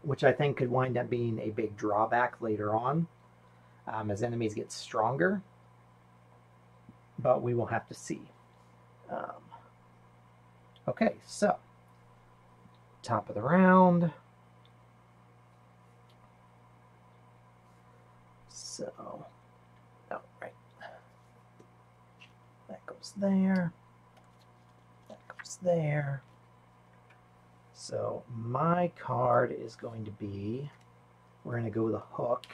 which I think could wind up being a big drawback later on as enemies get stronger, but we will have to see. Okay, so top of the round. So, oh, right. That goes there. That goes there. So my card is going to be, we're going to go with a hook.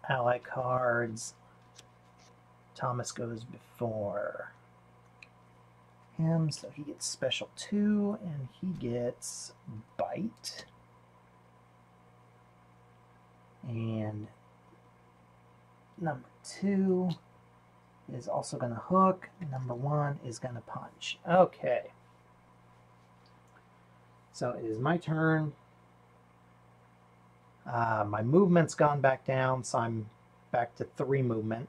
Ally cards. Thomas goes before him, so he gets special 2, and he gets bite. And number 2 is also going to hook. Number 1 is going to punch. Okay. So it is my turn. My movement's gone back down, so I'm back to 3 movement.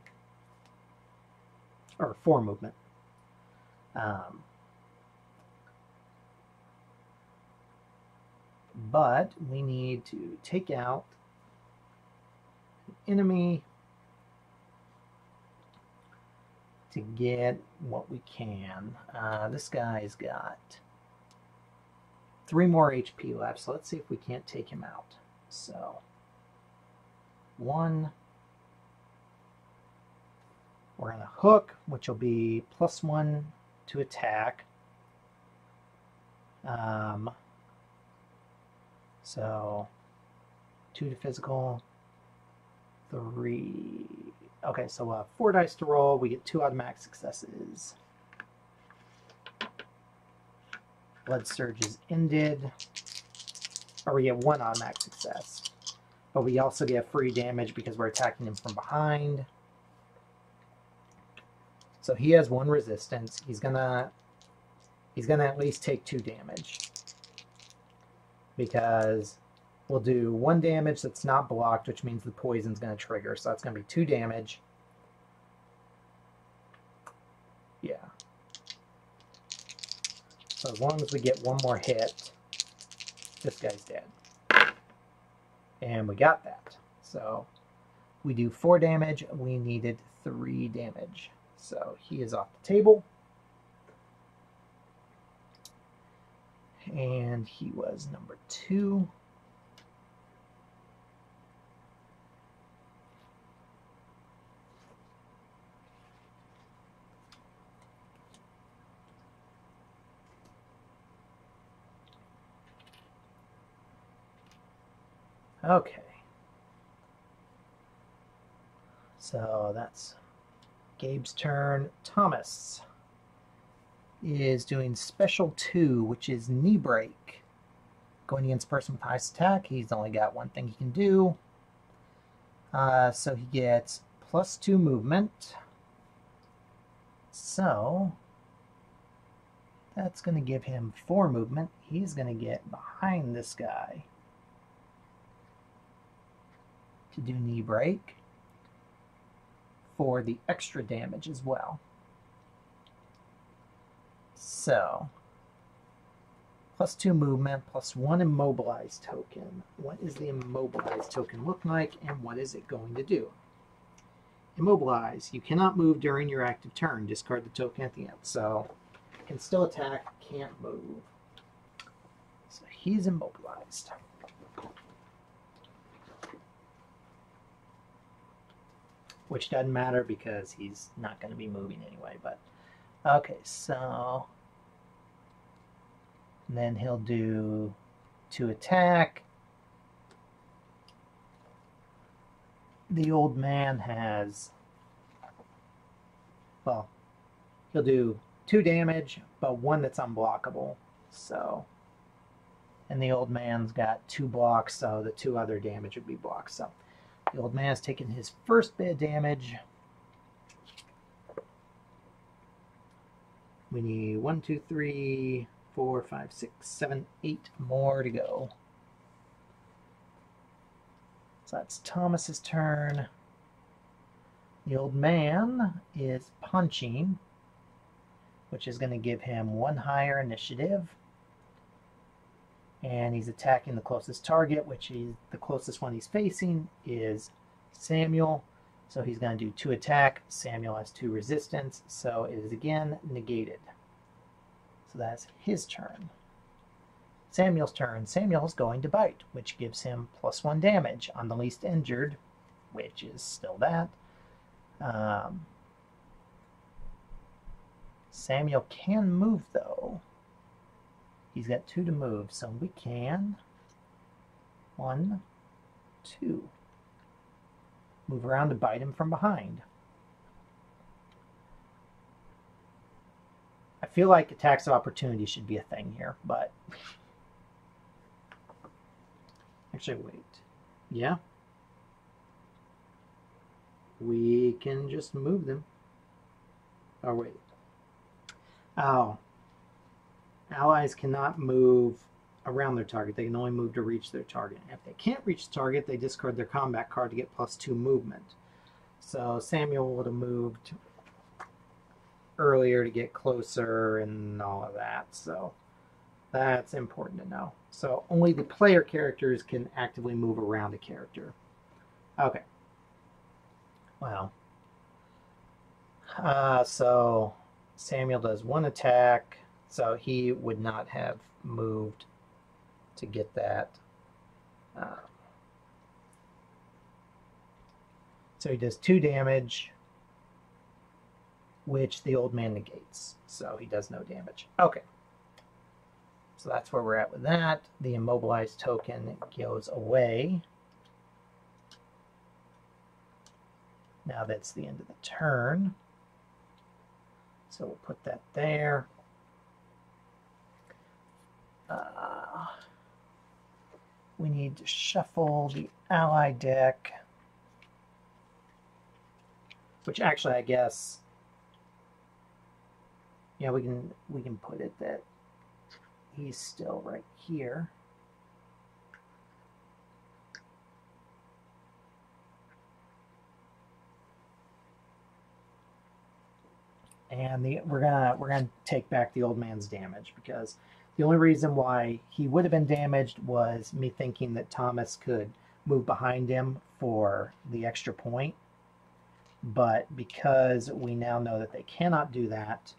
Or 4 movement. But we need to take out an enemy to get what we can. This guy's got 3 more HP left, so let's see if we can't take him out. So, 1. We're going to hook, which will be +1 to attack. So 2 to physical, 3. Okay, so 4 dice to roll. We get 2 automatic successes. Blood Surge is ended. Or we get 1 automatic success. But we also get free damage because we're attacking him from behind. So he has 1 resistance. He's gonna at least take 2 damage. Because we'll do 1 damage that's not blocked, which means the poison's gonna trigger. So that's gonna be 2 damage. Yeah. So as long as we get 1 more hit, this guy's dead. And we got that. So we do 4 damage. We needed 3 damage. So he is off the table. And he was number 2. Okay. So that's Gabe's turn. Thomas is doing special 2, which is knee break. Going against a person with highest attack, he's only got 1 thing he can do. So he gets +2 movement. So that's going to give him 4 movement. He's going to get behind this guy to do knee break for the extra damage as well. So, +2 movement, +1 immobilized token. What does the immobilized token look like, and what is it going to do? Immobilize. You cannot move during your active turn. Discard the token at the end. So, can still attack, can't move. So he's immobilized. Which doesn't matter because he's not going to be moving anyway. But okay, so and then he'll do 2 attack. The old man has, well, he'll do 2 damage, but 1 that's unblockable. So, and the old man's got 2 blocks, so the 2 other damage would be blocked. So the old man's taken his first bit of damage. We need 1, 2, 3, 4, 5, 6, 7, 8 more to go. So that's Thomas's turn. The old man is punching, which is going to give him 1 higher initiative. And he's attacking the closest target, which is the closest one he's facing is Samuel. So he's going to do 2 attack. Samuel has 2 resistance, so it is again negated. So that's his turn. Samuel's turn. Samuel's going to bite, which gives him +1 damage on the least injured, which is still that. Samuel can move, though. He's got 2 to move, so we can 1, 2. Move around to bite him from behind. I feel like attacks of opportunity should be a thing here, but actually, wait. Yeah. We can just move them. Oh, wait. Oh. Allies cannot move around their target. They can only move to reach their target. If they can't reach the target, they discard their combat card to get +2 movement. So Samuel would have moved earlier to get closer and all of that. So that's important to know. So only the player characters can actively move around a character. Okay. Well. So Samuel does 1 attack. So he would not have moved to get that. So he does 2 damage, which the old man negates. So he does no damage. Okay. So that's where we're at with that. The immobilized token goes away. Now that's the end of the turn. So we'll put that there. We need to shuffle the ally deck, which actually I guess, yeah, we can put it that he's still right here. And we're gonna take back the old man's damage, because the only reason why he would have been damaged was me thinking that Thomas could move behind him for the extra point. But because we now know that they cannot do that,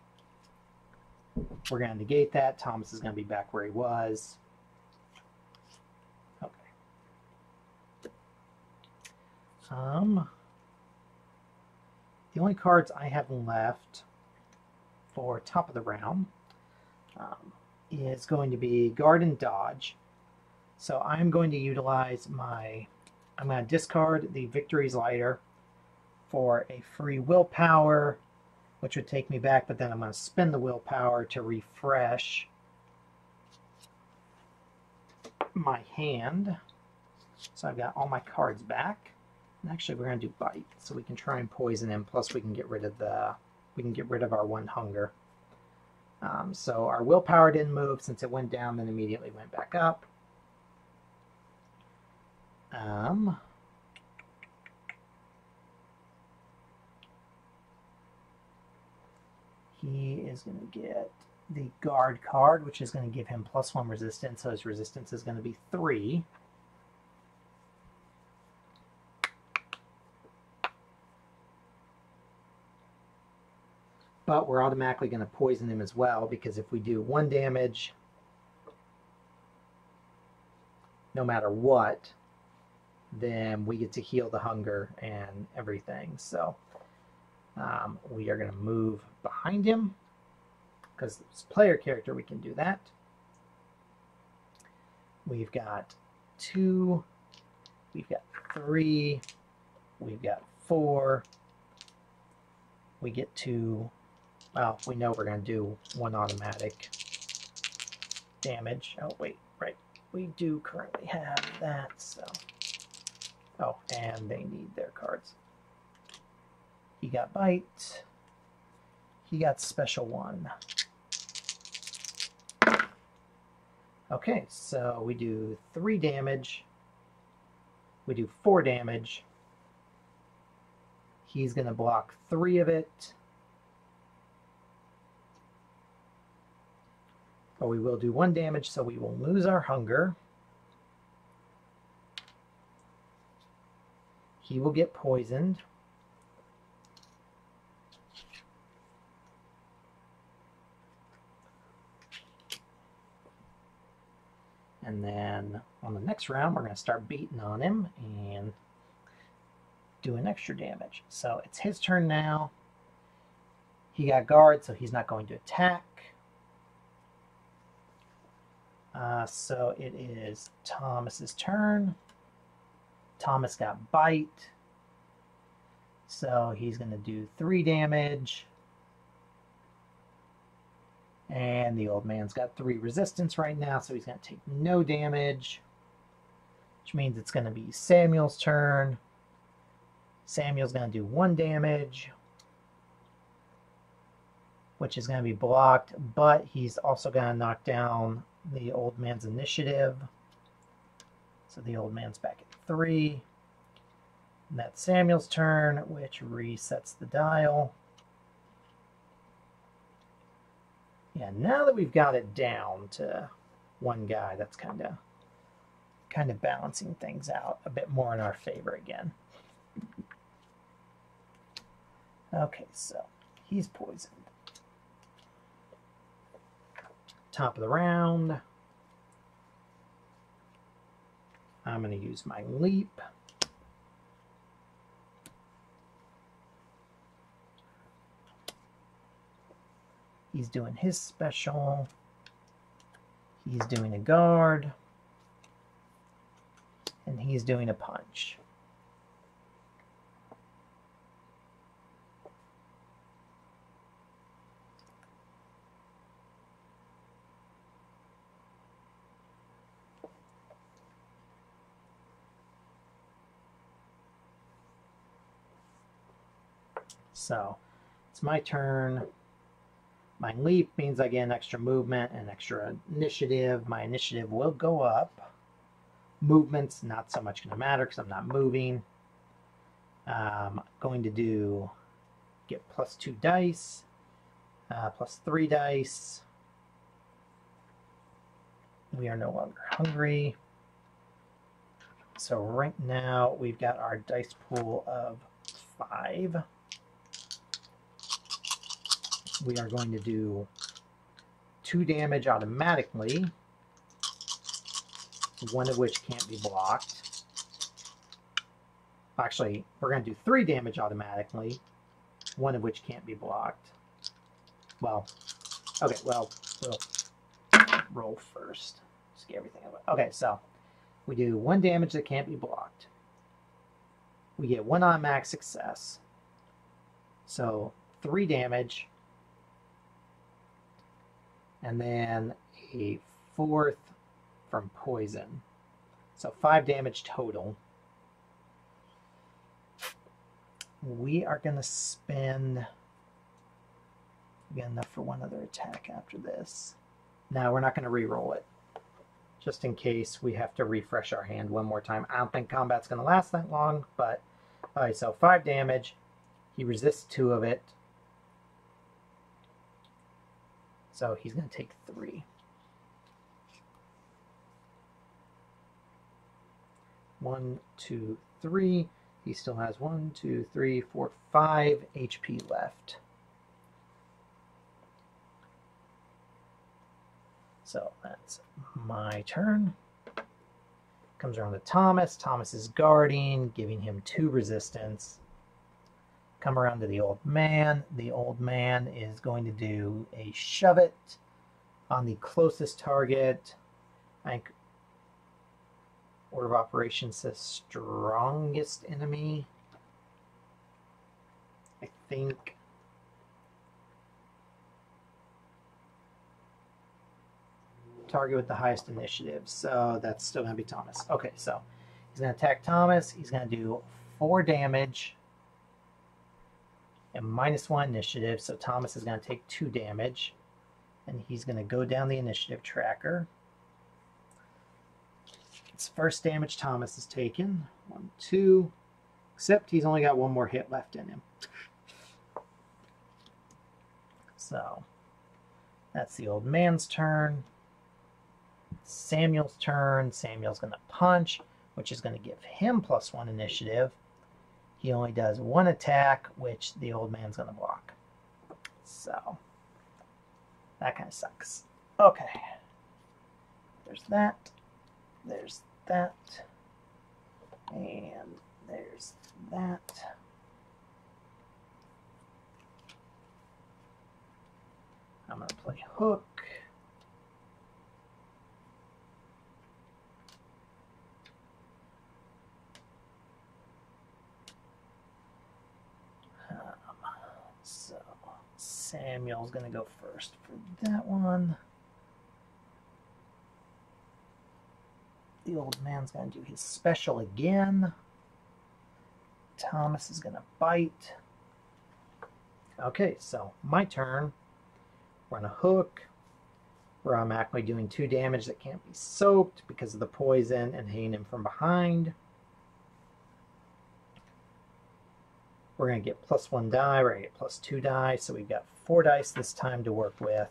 we're going to negate that. Thomas is going to be back where he was. Okay. The only cards I have left for top of the round is going to be guard and dodge. So I'm going to utilize I'm going to discard the Victory's Lighter for a free willpower, which would take me back, but then I'm going to spend the willpower to refresh my hand. So I've got all my cards back. And actually we're going to do bite, so we can try and poison him, plus we can get rid of our 1 hunger. So our willpower didn't move since it went down, then immediately went back up. He is going to get the guard card, which is going to give him +1 resistance, so his resistance is going to be 3. But we're automatically going to poison him as well, because if we do 1 damage, no matter what, then we get to heal the hunger and everything. So we are going to move behind him because it's player character. We can do that. We've got 2, we've got 3, we've got 4. We get to, well, we know we're going to do 1 automatic damage. Oh, wait, right. We do currently have that, so. Oh, and they need their cards. He got bite. He got special 1. Okay, so we do 3 damage. We do 4 damage. He's going to block 3 of it. But we will do 1 damage, so we will lose our hunger. He will get poisoned. And then on the next round, we're going to start beating on him and doing extra damage. So it's his turn now. He got guard, so he's not going to attack. So it is Thomas's turn. Thomas got bite. So he's going to do 3 damage. And the old man's got 3 resistance right now, so he's going to take no damage. Which means it's going to be Samuel's turn. Samuel's going to do 1 damage. Which is going to be blocked, but he's also going to knock down the old man's initiative. So the old man's back at 3. And that's Samuel's turn, which resets the dial. Yeah, now that we've got it down to 1 guy, that's kind of balancing things out a bit more in our favor again. Okay, so he's poisoned. Top of the round. I'm going to use my leap. He's doing his special. He's doing a guard. And he's doing a punch. So, it's my turn. My leap means I get an extra movement and extra initiative. My initiative will go up. Movement's not so much going to matter because I'm not moving. I'm going to get +2 dice, +3 dice. We are no longer hungry. So right now we've got our dice pool of 5. We are going to do 2 damage automatically, 1 of which can't be blocked. Actually, we're going to do 3 damage automatically, 1 of which can't be blocked. Well, okay, well, we'll roll first. Just get everything away. Okay, so we do 1 damage that can't be blocked. We get 1 automatic success. So 3 damage. And then a 4th from poison. So 5 damage total. We are going to spend... We got enough for 1 other attack after this. No, we're not going to re-roll it. Just in case we have to refresh our hand 1 more time. I don't think combat's going to last that long, but... Alright, so 5 damage. He resists 2 of it. So he's going to take 3. 1, 2, 3. He still has 1, 2, 3, 4, 5 HP left. So that's my turn. Comes around to Thomas. Thomas is guarding, giving him 2 resistance. Come around to the old man. The old man is going to do a shove it on the closest target. I think Order of Operations says strongest enemy. I think target with the highest initiative. So that's still going to be Thomas. Okay, so he's going to attack Thomas. He's going to do 4 damage and -1 initiative. So Thomas is going to take 2 damage. And he's going to go down the initiative tracker. It's first damage Thomas is taken. 1, 2. Except he's only got 1 more hit left in him. So that's the old man's turn. Samuel's turn. Samuel's going to punch, which is going to give him +1 initiative. He only does 1 attack, which the old man's going to block. So that kind of sucks. Okay. There's that. There's that. And there's that. I'm going to play Hook. So Samuel's going to go first for that one. The old man's going to do his special again. Thomas is going to bite. Okay, so my turn. We're on a hook, where I'm actually doing 2 damage that can't be soaked because of the poison and hitting him from behind. We're going to get +1 die, we're going to get +2 die, so we've got 4 dice this time to work with.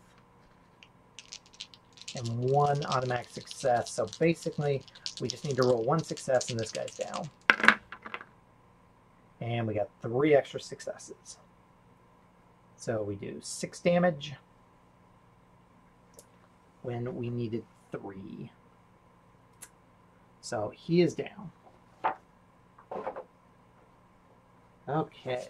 And 1 automatic success, so basically we just need to roll 1 success and this guy's down. And we got 3 extra successes. So we do 6 damage when we needed 3. So he is down. Okay.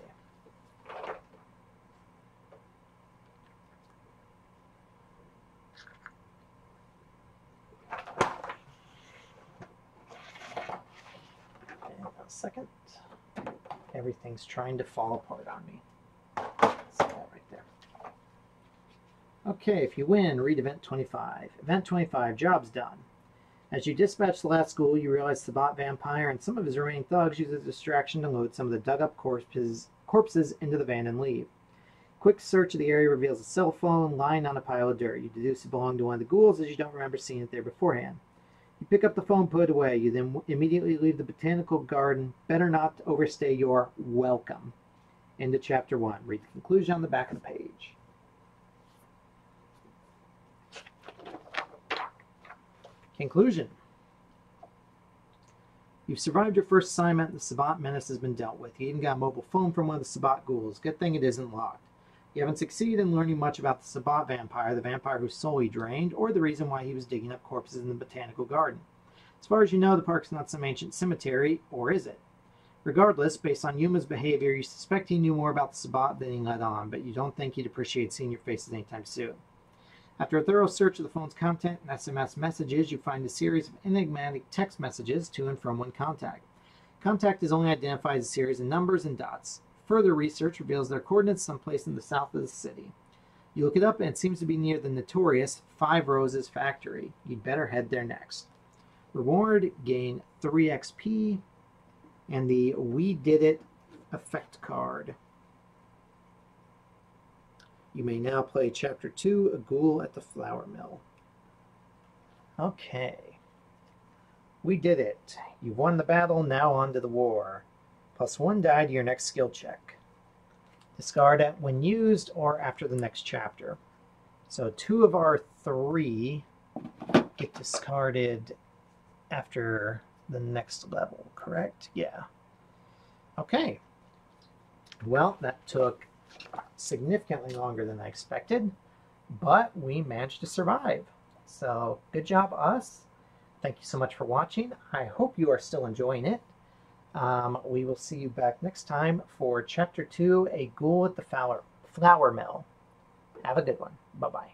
And a second. Everything's trying to fall apart on me. See that right there. Okay, if you win, read Event 25. Event 25, job's done. As you dispatch the last ghoul, you realize Sabbat Vampire and some of his remaining thugs use a distraction to load some of the dug-up corpses into the van and leave. Quick search of the area reveals a cell phone lying on a pile of dirt. You deduce it belonged to one of the ghouls, as you don't remember seeing it there beforehand. You pick up the phone, put it away. You then immediately leave the Botanical Garden. Better not overstay your welcome. Into Chapter 1. Read the conclusion on the back of the page. Conclusion. You've survived your first assignment. The Sabbat menace has been dealt with. You even got a mobile phone from one of the Sabbat ghouls. Good thing it isn't locked. You haven't succeeded in learning much about the Sabbat vampire, the vampire whose soul he drained, or the reason why he was digging up corpses in the Botanical Garden. As far as you know, the park's not some ancient cemetery, or is it? Regardless, based on Yuma's behavior, you suspect he knew more about the Sabbat than he let on, but you don't think he'd appreciate seeing your faces anytime soon. After a thorough search of the phone's content and SMS messages, you find a series of enigmatic text messages to and from one contact. Contact is only identified as a series of numbers and dots. Further research reveals their coordinates someplace in the south of the city. You look it up and it seems to be near the notorious Five Roses factory. You'd better head there next. Reward, gain 3 XP, and the We Did It effect card. You may now play Chapter 2, A Ghoul at the Flour Mill. Okay. We did it. You've won the battle, now on to the war. +1 die to your next skill check. Discard it when used or after the next chapter. So 2 of our 3 get discarded after the next level, correct? Yeah. Okay. Well, that took significantly longer than I expected, but we managed to survive. So good job us. Thank you so much for watching. I hope you are still enjoying it. We will see you back next time for Chapter 2, A Ghoul at the Flour Mill. Have a good one. Bye-bye.